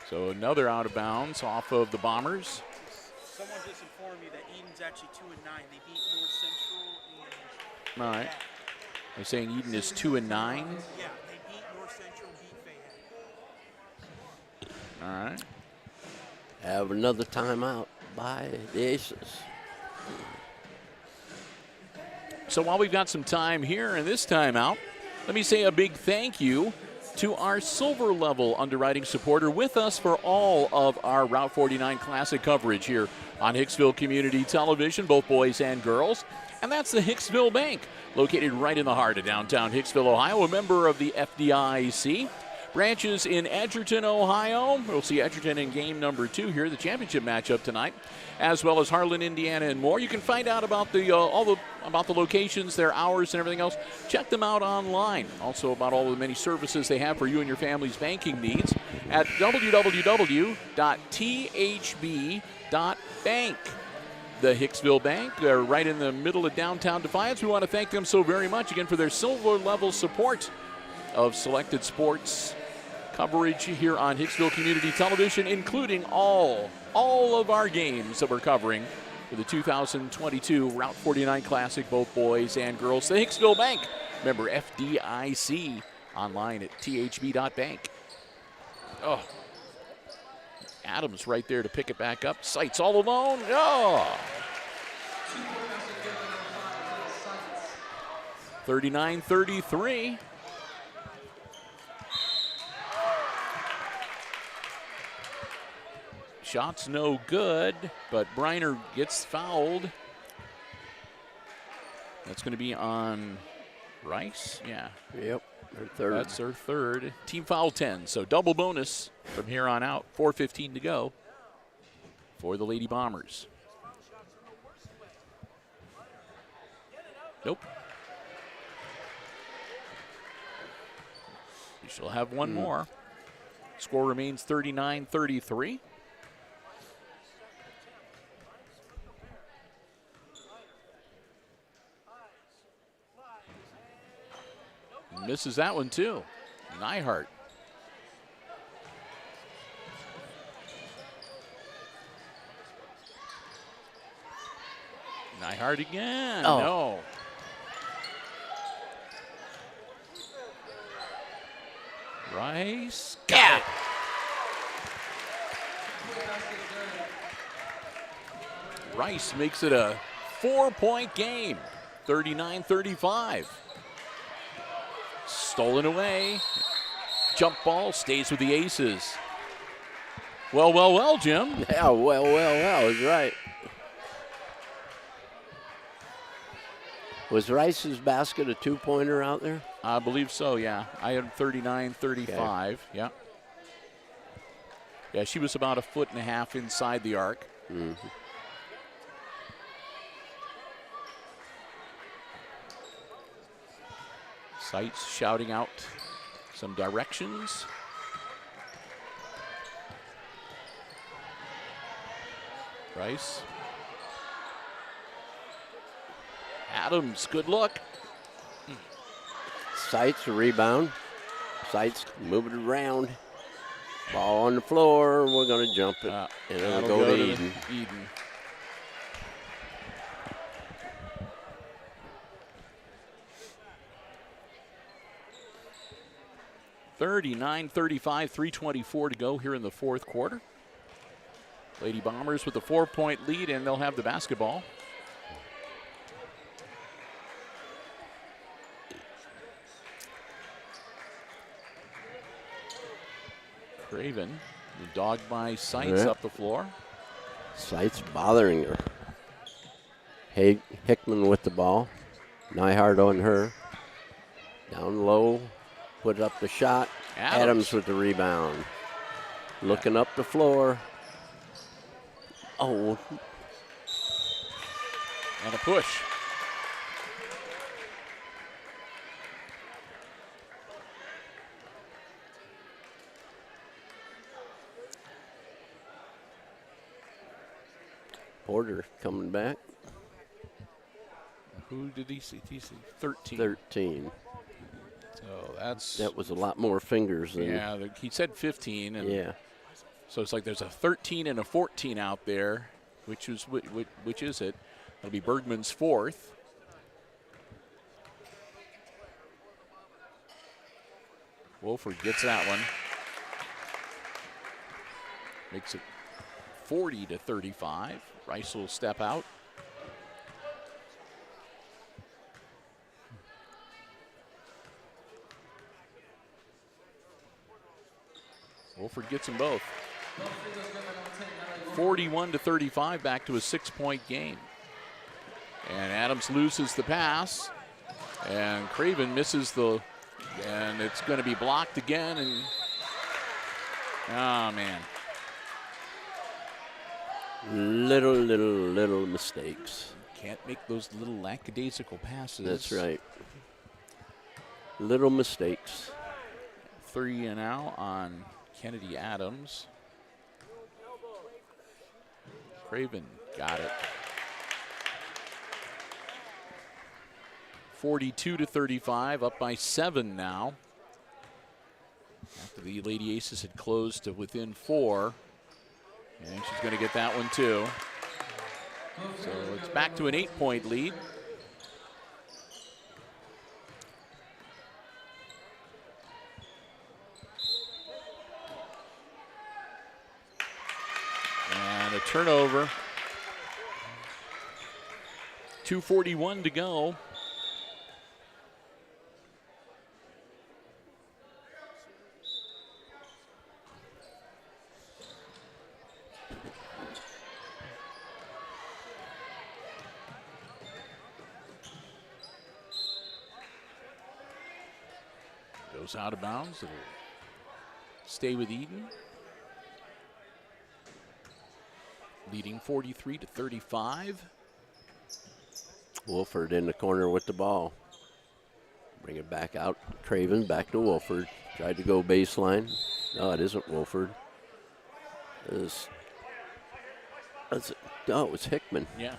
Speaker 1: So another out of bounds off of the Bombers.
Speaker 5: Someone just informed me that Eden's actually 2-9. They beat North Central and
Speaker 1: All right. They're saying Eden is 2-9.
Speaker 5: yeah, they beat North Central and beat Fayette.
Speaker 1: All right.
Speaker 3: Have another timeout by the Aces.
Speaker 1: So while we've got some time here in this timeout, let me say a big thank you to our silver level underwriting supporter with us for all of our Route 49 Classic coverage here on Hicksville Community Television, both boys and girls. And that's the Hicksville Bank, located right in the heart of downtown Hicksville, Ohio, a member of the FDIC. Branches in Edgerton, Ohio. We'll see Edgerton in game number 2 here, the championship matchup tonight, as well as Harlan, Indiana, and more. You can find out about the about the locations, their hours, and everything else. Check them out online. Also about all the many services they have for you and your family's banking needs at www.thb.bank. The Hicksville Bank, they're right in the middle of downtown Defiance. We want to thank them so very much again for their silver level support of selected sports coverage here on Hicksville Community Television, including all of our games that we're covering for the 2022 Route 49 Classic, both boys and girls. The Hicksville Bank, member FDIC, online at thb.bank. Oh, Adams right there to pick it back up. Sights all alone. Oh. 39-33. Shot's no good, but Briner gets fouled. That's going to be on Rice. Yeah.
Speaker 3: Yep, their third.
Speaker 1: That's their third. Team foul 10, so double bonus from here on out. 4:15 to go for the Lady Bombers. Nope. We shall have one more. Score remains 39-33. Misses that one too. Nyhart. Nyhart again.
Speaker 3: Oh.
Speaker 1: No. Rice. Got it. Rice makes it a 4-point game. 39-35. Stolen away. Jump ball stays with the Aces. Well, Jim.
Speaker 3: Yeah, well, he's right. Was Rice's basket a two-pointer out there?
Speaker 1: I believe so, yeah. I had 39-35,
Speaker 3: Okay.
Speaker 1: yeah. Yeah, she was about 1.5 feet inside the arc.
Speaker 3: Mm-hmm.
Speaker 1: Sights shouting out some directions. Rice. Adams, good look.
Speaker 3: Sights, a rebound. Sights, move it around. Ball on the floor. We're going to jump it. And it'll
Speaker 1: That'll
Speaker 3: go to
Speaker 1: to
Speaker 3: Eden.
Speaker 1: Eden. (39-35), 3:24 to go here in the fourth quarter. Lady Bombers with a 4-point lead, and they'll have the basketball. Craven, the dog by Sights up the floor.
Speaker 3: Sights bothering her. Hickman with the ball. Nyhart on her. Down low. Put up the shot. Adams with the rebound. Looking up the floor. Oh.
Speaker 1: And a push.
Speaker 3: Porter coming back.
Speaker 1: Who did he see? 13.
Speaker 3: 13.
Speaker 1: So
Speaker 3: that was a lot more fingers than.
Speaker 1: Yeah, he said 15. And
Speaker 3: yeah.
Speaker 1: So it's like there's a 13 and a 14 out there. Which is it? It'll be Bergman's fourth. Wolford gets that one. Makes it 40-35. Rice will step out. Wolford gets them both. 41-35, back to a 6-point game. And Adams loses the pass. And Craven misses and it's going to be blocked again. And oh, man.
Speaker 3: Little mistakes.
Speaker 1: Can't make those little lackadaisical passes.
Speaker 3: That's right. Little mistakes.
Speaker 1: 3 and out on Kennedy Adams. Craven got it. 42-35, up by 7 now. After the Lady Aces had closed to within 4. And she's going to get that one too. So it's back to an 8-point lead. And a turnover. 2:41 to go. Goes out of bounds. It'll stay with Eden. Leading 43-35.
Speaker 3: Wolford in the corner with the ball. Bring it back out. Craven back to Wolford. Tried to go baseline. No, it isn't Wolford. It was Hickman.
Speaker 1: Yeah.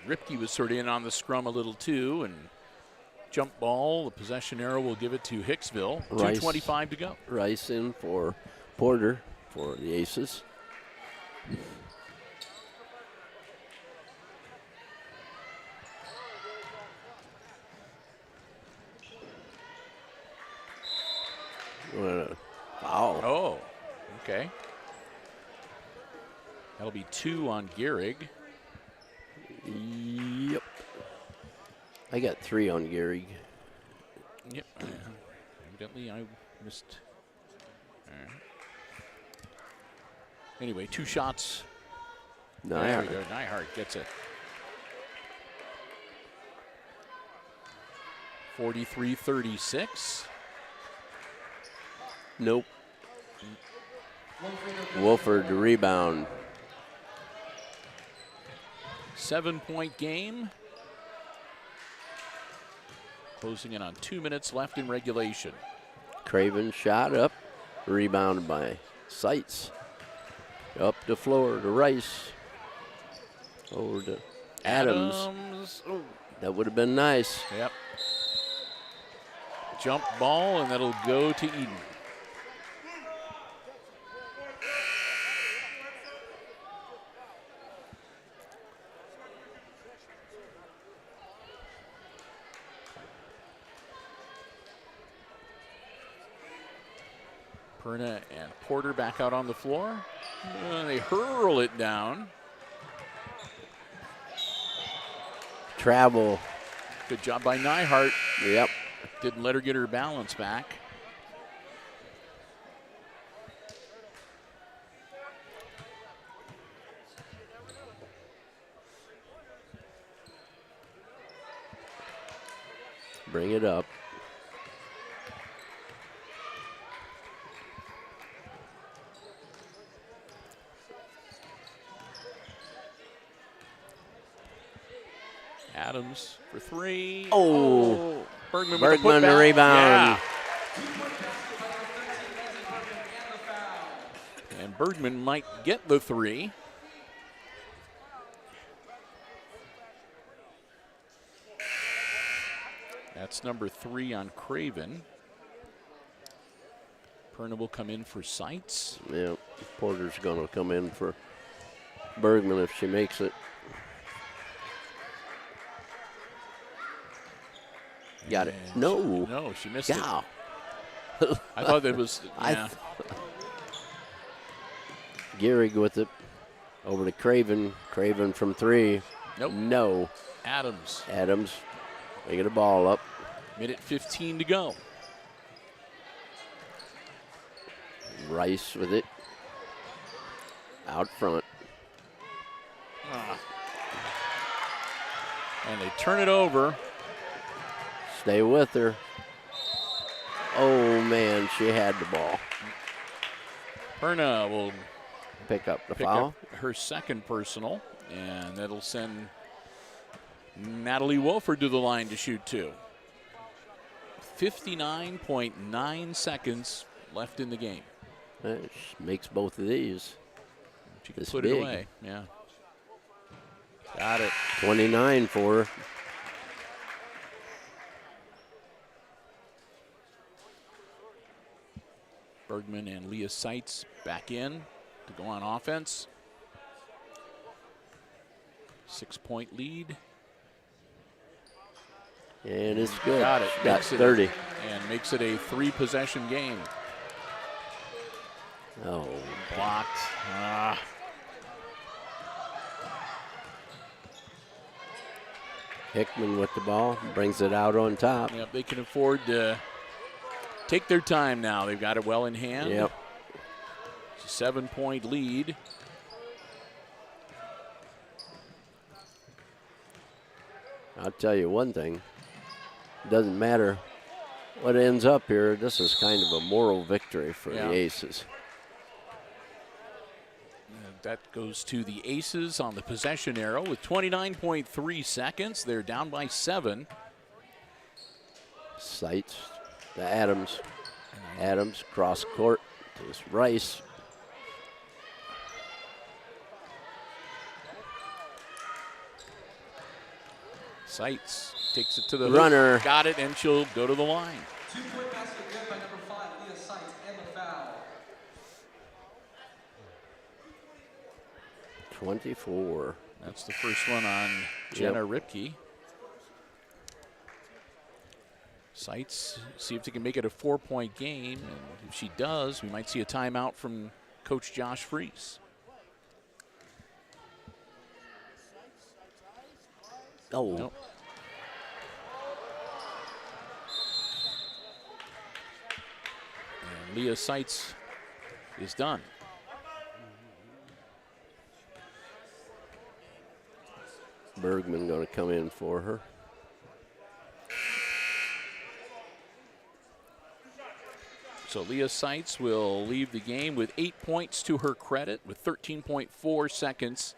Speaker 1: Ripke was sort of in on the scrum a little too, and jump ball. The possession arrow will give it to Hicksville. 2:25 to go.
Speaker 3: Rice in for Porter for the Aces. Foul.
Speaker 1: Oh, okay. That'll be 2 on Gehrig.
Speaker 3: Yep. I got 3 on Gehrig.
Speaker 1: Yep. Evidently, I missed. All right. Anyway, 2 shots. There we go. Nyhart gets it. 43-36.
Speaker 3: Nope. Wolford to rebound.
Speaker 1: 7-point game. Closing in on 2 minutes left in regulation.
Speaker 3: Craven shot up. Rebounded by Seitz. Up the floor to Rice. Over to Adams.
Speaker 1: Oh.
Speaker 3: That would have been nice.
Speaker 1: Yep. Jump ball, and that'll go to Eden. Perna and Porter back out on the floor. They hurl it down.
Speaker 3: Travel.
Speaker 1: Good job by Nyhart.
Speaker 3: Yep.
Speaker 1: Didn't let her get her balance back.
Speaker 3: Bring it up.
Speaker 1: Adams for 3.
Speaker 3: Oh.
Speaker 1: Bergman
Speaker 3: the rebound.
Speaker 1: Yeah. And Bergman might get the 3. That's number 3 on Craven. Perna will come in for Seitz.
Speaker 3: Yeah, Porter's going to come in for Bergman if she makes it. Got it.
Speaker 1: And
Speaker 3: No,
Speaker 1: she missed
Speaker 3: yeah.
Speaker 1: it. I thought that was, yeah.
Speaker 3: Gehrig with it. Over to Craven. Craven from 3.
Speaker 1: Nope.
Speaker 3: No.
Speaker 1: Adams.
Speaker 3: Adams making the ball up.
Speaker 1: Minute 15 to go.
Speaker 3: Rice with it. Out front.
Speaker 1: And they turn it over.
Speaker 3: Stay with her. Oh, man, she had the ball.
Speaker 1: Perna will
Speaker 3: Pick up the
Speaker 1: pick
Speaker 3: foul.
Speaker 1: up her second personal, and that'll send Natalie Wolford to the line to shoot 2. 59.9 seconds left in the game.
Speaker 3: She makes both of these.
Speaker 1: She can
Speaker 3: This
Speaker 1: put
Speaker 3: big.
Speaker 1: it away. Yeah. Got it.
Speaker 3: 29 for her.
Speaker 1: Bergman and Leah Seitz back in to go on offense. 6-point lead.
Speaker 3: And it's good.
Speaker 1: Got it.
Speaker 3: Got
Speaker 1: Makes it
Speaker 3: 30.
Speaker 1: and makes it a 3-possession game.
Speaker 3: Oh,
Speaker 1: Blocked.
Speaker 3: Hickman with the ball, brings it out on top.
Speaker 1: Yep, they can afford to take their time now. They've got it well in hand.
Speaker 3: Yep.
Speaker 1: It's a 7-point lead.
Speaker 3: I'll tell you one thing. Doesn't matter what ends up here. This is kind of a moral victory for the Aces.
Speaker 1: That goes to the Aces on the possession arrow with 29.3 seconds. They're down by 7.
Speaker 3: Seitz to Adams. Adams cross court to Rice.
Speaker 1: Seitz takes it to the
Speaker 3: runner.
Speaker 1: Hoop. Got it, and she'll go to the line.
Speaker 4: 2-point basket good by number 5, Leah Seitz, and the foul.
Speaker 3: 24.
Speaker 1: That's the first one on Jenna Ripke. Seitz, see if they can make it a 4-point game. And if she does, we might see a timeout from Coach Josh Fries.
Speaker 3: Oh.
Speaker 1: Nope. And Leah Seitz is done.
Speaker 3: Bergman going to come in for her.
Speaker 1: So Leah Seitz will leave the game with 8 points to her credit with 13.4 seconds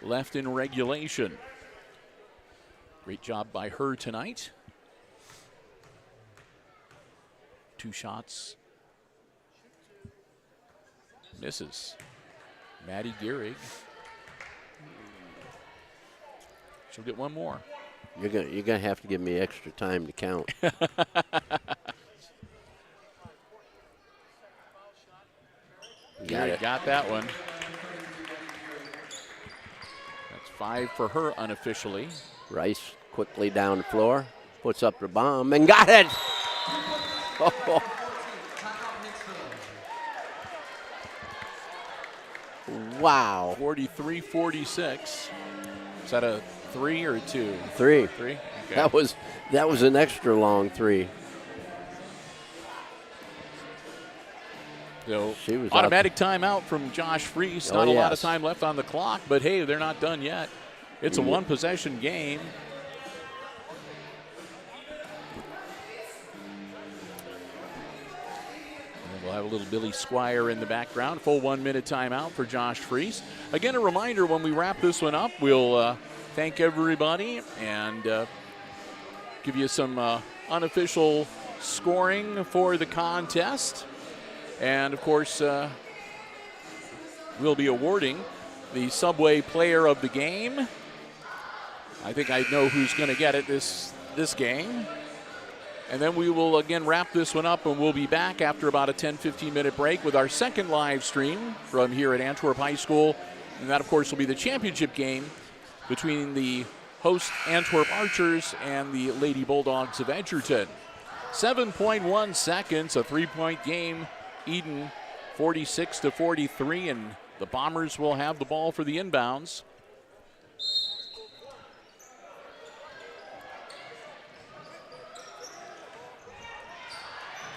Speaker 1: left in regulation. Great job by her tonight. 2 shots. Misses. Maddie Gehrig. She'll get one more.
Speaker 3: You're gonna have to give me extra time to count.
Speaker 1: Got that one. That's 5 for her unofficially.
Speaker 3: Rice quickly down the floor, puts up the bomb and got it. Oh. Wow.
Speaker 1: 43-46. Is that a 3 or a 2?
Speaker 3: 3.
Speaker 1: 3? Okay.
Speaker 3: That was an extra long 3.
Speaker 1: So
Speaker 3: She was
Speaker 1: automatic timeout from Josh Fries. Not a lot of
Speaker 3: yes.
Speaker 1: time left on the clock, but hey, they're not done yet. It's a 1-possession game. And we'll have a little Billy Squire in the background. Full 1-minute timeout for Josh Fries. Again, a reminder, when we wrap this one up, we'll thank everybody and give you some unofficial scoring for the contest. And, of course, we'll be awarding the Subway Player of the Game. I think I know who's going to get it this game. And then we will, again, wrap this one up, and we'll be back after about a 10-15 minute break with our second live stream from here at Antwerp High School. And that, of course, will be the championship game between the host Antwerp Archers and the Lady Bulldogs of Edgerton. 7.1 seconds, a 3-point game. Eden 46-43, and the Bombers will have the ball for the inbounds.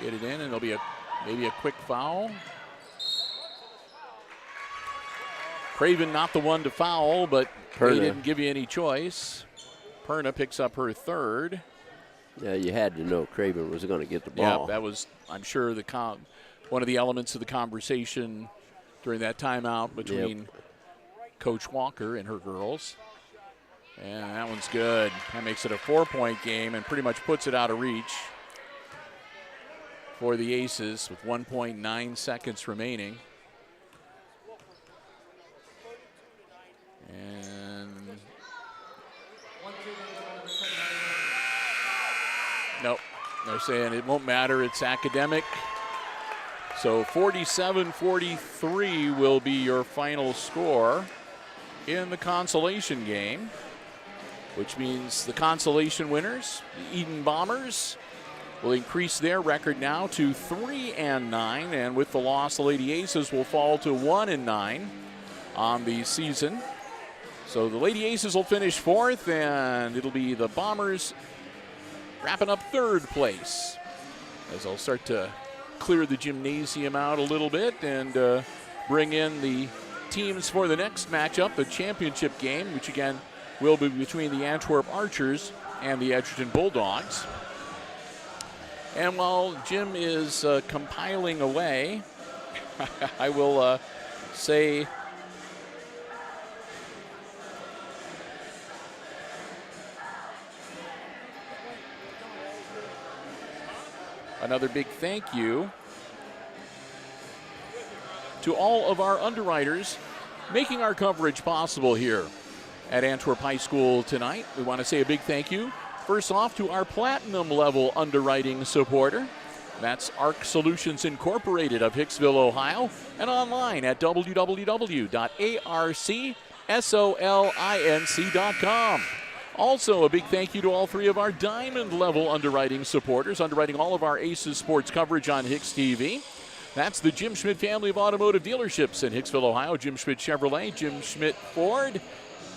Speaker 1: Get it in, and there'll be maybe a quick foul. Craven not the one to foul, but they didn't give you any choice. Perna picks up her 3rd.
Speaker 3: Yeah, you had to know Craven was going to get the ball.
Speaker 1: Yeah, that was, I'm sure, one of the elements of the conversation during that timeout between Coach Walker and her girls. And that one's good. That makes it a 4-point game and pretty much puts it out of reach for the Aces with 1.9 seconds remaining. And nope, they're saying it won't matter. It's academic. So 47-43 will be your final score in the consolation game, which means the consolation winners, the Eden Bombers, will increase their record now to 3-9, and with the loss, the Lady Aces will fall to 1-9 on the season. So the Lady Aces will finish 4th, and it'll be the Bombers wrapping up 3rd place, as I'll start to clear the gymnasium out a little bit and bring in the teams for the next matchup, the championship game, which again will be between the Antwerp Archers and the Edgerton Bulldogs. And while Jim is compiling away, I will say another big thank you to all of our underwriters making our coverage possible here at Antwerp High School tonight. We want to say a big thank you, first off, to our platinum level underwriting supporter. That's ARC Solutions Incorporated of Hicksville, Ohio, and online at www.arcsolinc.com. Also, a big thank you to all 3 of our diamond level underwriting supporters, underwriting all of our Aces sports coverage on HIX-TV. That's the Jim Schmidt family of automotive dealerships in Hicksville, Ohio, Jim Schmidt Chevrolet, Jim Schmidt Ford,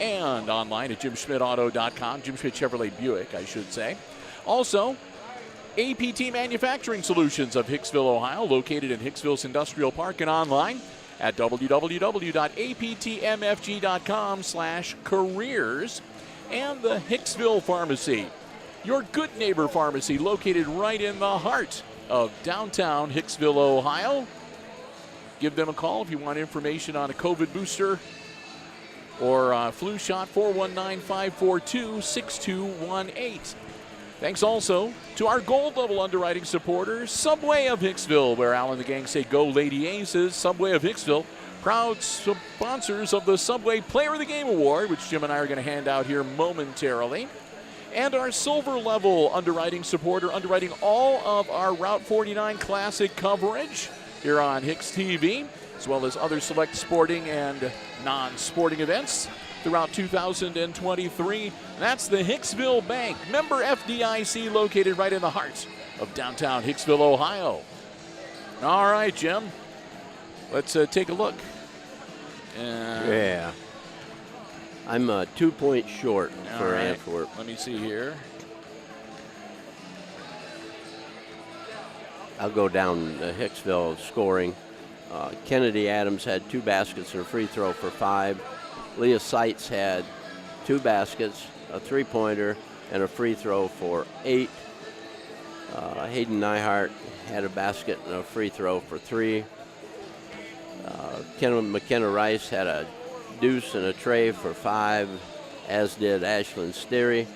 Speaker 1: and online at jimschmidtauto.com, Jim Schmidt Chevrolet Buick, I should say. Also, APT Manufacturing Solutions of Hicksville, Ohio, located in Hicksville's Industrial Park, and online at www.aptmfg.com/careers. And the Hicksville Pharmacy, your good neighbor pharmacy, located right in the heart of downtown Hicksville, Ohio. Give them a call if you want information on a COVID booster or flu shot, 419-542-6218. Thanks also to our gold level underwriting supporters, Subway of Hicksville, where Al and the gang say go Lady Aces. Subway of Hicksville, proud sponsors of the Subway Player of the Game Award, which Jim and I are going to hand out here momentarily. And our silver level underwriting supporter, underwriting all of our Route 49 Classic coverage here on HIX-TV, as well as other select sporting and non-sporting events throughout 2023. That's the Hicksville Bank, member FDIC, located right in the heart of downtown Hicksville, Ohio. All right, Jim, let's take a look.
Speaker 3: Yeah. I'm 2 points short for Antwerp.
Speaker 1: Let me see here.
Speaker 3: I'll go down Hicksville scoring. Kennedy Adams had 2 baskets and a free throw for 5. Leah Seitz had 2 baskets, a 3-pointer, and a free throw for 8. Hayden Nyhart had a basket and a free throw for 3. McKenna Rice had a deuce and a tray for 5, as did Ashlyn Sterry.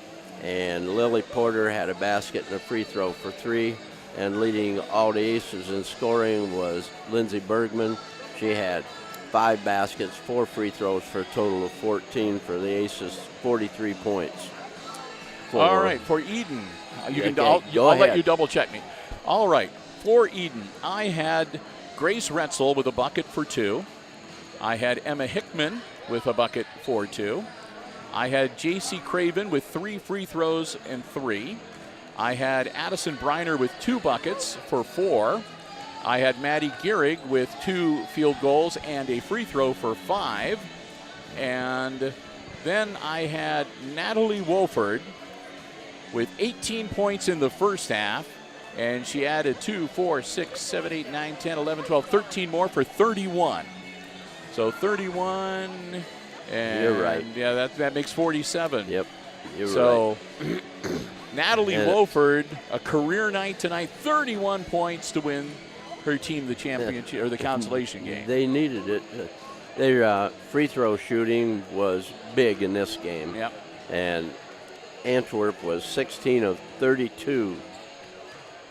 Speaker 3: And Lily Porter had a basket and a free throw for 3. And leading all the Aces in scoring was Lindsey Bergman. She had 5 baskets, 4 free throws for a total of 14 for the Aces, 43 points.
Speaker 1: All right, for Eden,
Speaker 3: I'll
Speaker 1: let you double check me. All right, for Eden, I had Grace Retzel with a bucket for 2. I had Emma Hickman with a bucket for 2. I had J.C. Craven with 3 free throws and 3. I had Addison Briner with 2 buckets for 4. I had Maddie Gehrig with 2 field goals and a free throw for 5. And then I had Natalie Wolford with 18 points in the first half. And she added 2, 4, 6, 7, 8, 9, 10, 11, 12, 13 more for 31. So 31, and
Speaker 3: you're right.
Speaker 1: Yeah, that makes 47.
Speaker 3: Yep, you're
Speaker 1: right. So Natalie
Speaker 3: and
Speaker 1: Wolford, a career night tonight, 31 points to win her team the championship or the consolation game.
Speaker 3: They needed it. Their free throw shooting was big in this game.
Speaker 1: Yep.
Speaker 3: And Antwerp was 16 of 32,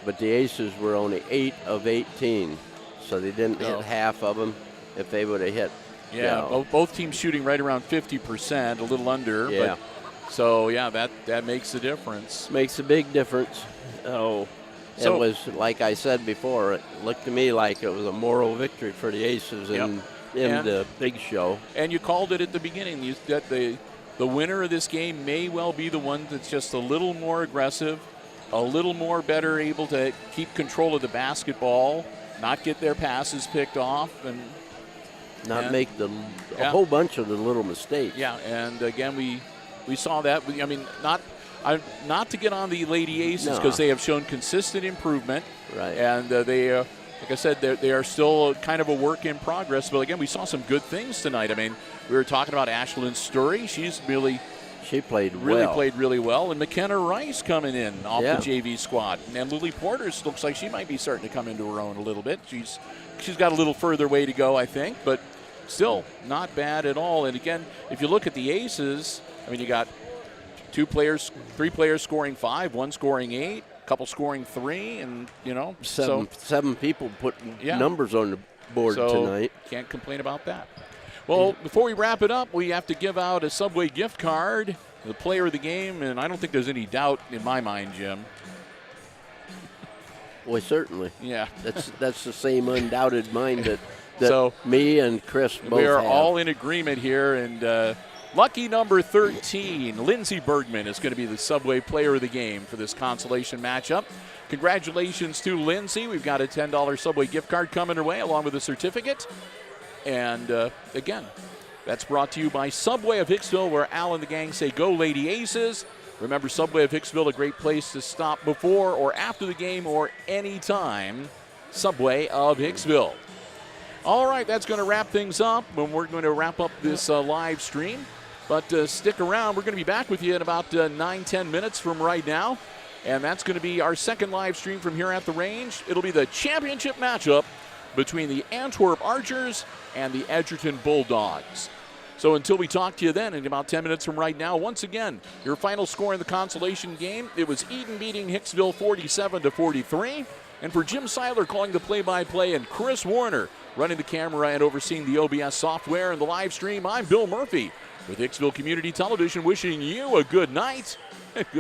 Speaker 3: but the Aces were only 8 of 18, so they didn't hit half of them. If they would have hit,
Speaker 1: yeah, both teams shooting right around 50%, a little under.
Speaker 3: Yeah.
Speaker 1: But, so yeah, that makes a difference.
Speaker 3: Makes a big difference. Oh,
Speaker 1: So,
Speaker 3: it was, like I said before, it looked to me like it was a moral victory for the Aces in the big show.
Speaker 1: And you called it at the beginning. That the winner of this game may well be the one that's just a little more aggressive, a little more better able to keep control of the basketball, not get their passes picked off, and
Speaker 3: not make a whole bunch of the little mistakes.
Speaker 1: Yeah, and again, we saw that. I mean, not to get on the Lady Aces because they have shown consistent improvement.
Speaker 3: Right.
Speaker 1: And they, like I said, they are still kind of a work in progress. But again, we saw some good things tonight. I mean, we were talking about Ashlyn Sturry. She played really well. And McKenna Rice coming in off the JV squad. And Lily Porter's looks like she might be starting to come into her own a little bit. She's got a little further way to go, I think, but still not bad at all. And again, if you look at the Aces, I mean, you got 3 players scoring 5, 1 scoring 8, a couple scoring 3, and
Speaker 3: seven people putting numbers on the board tonight.
Speaker 1: Can't complain about that. Well, before we wrap it up, we have to give out a Subway gift card, the player of the game, and I don't think there's any doubt in my mind, Jim.
Speaker 3: Well, certainly.
Speaker 1: Yeah.
Speaker 3: That's the same undoubted mind that me and Chris both
Speaker 1: we are
Speaker 3: have.
Speaker 1: all in agreement here, and lucky number 13, Lindsey Bergman, is going to be the Subway player of the game for this consolation matchup. Congratulations to Lindsey. We've got a $10 Subway gift card coming her way along with a certificate. And again, that's brought to you by Subway of Hicksville, where Al and the gang say, go Lady Aces. Remember, Subway of Hicksville, a great place to stop before or after the game or any time. Subway of Hicksville. All right, that's going to wrap things up, and we're going to wrap up this live stream. But stick around. We're going to be back with you in about 9-10 minutes from right now. And that's going to be our second live stream from here at the range. It'll be the championship matchup between the Antwerp Archers and the Edgerton Bulldogs. So until we talk to you then in about 10 minutes from right now, once again, your final score in the consolation game, it was Eden beating Hicksville 47-43. And for Jim Seiler calling the play-by-play and Chris Warner running the camera and overseeing the OBS software and the live stream, I'm Bill Murphy with Hicksville Community Television wishing you a good night and good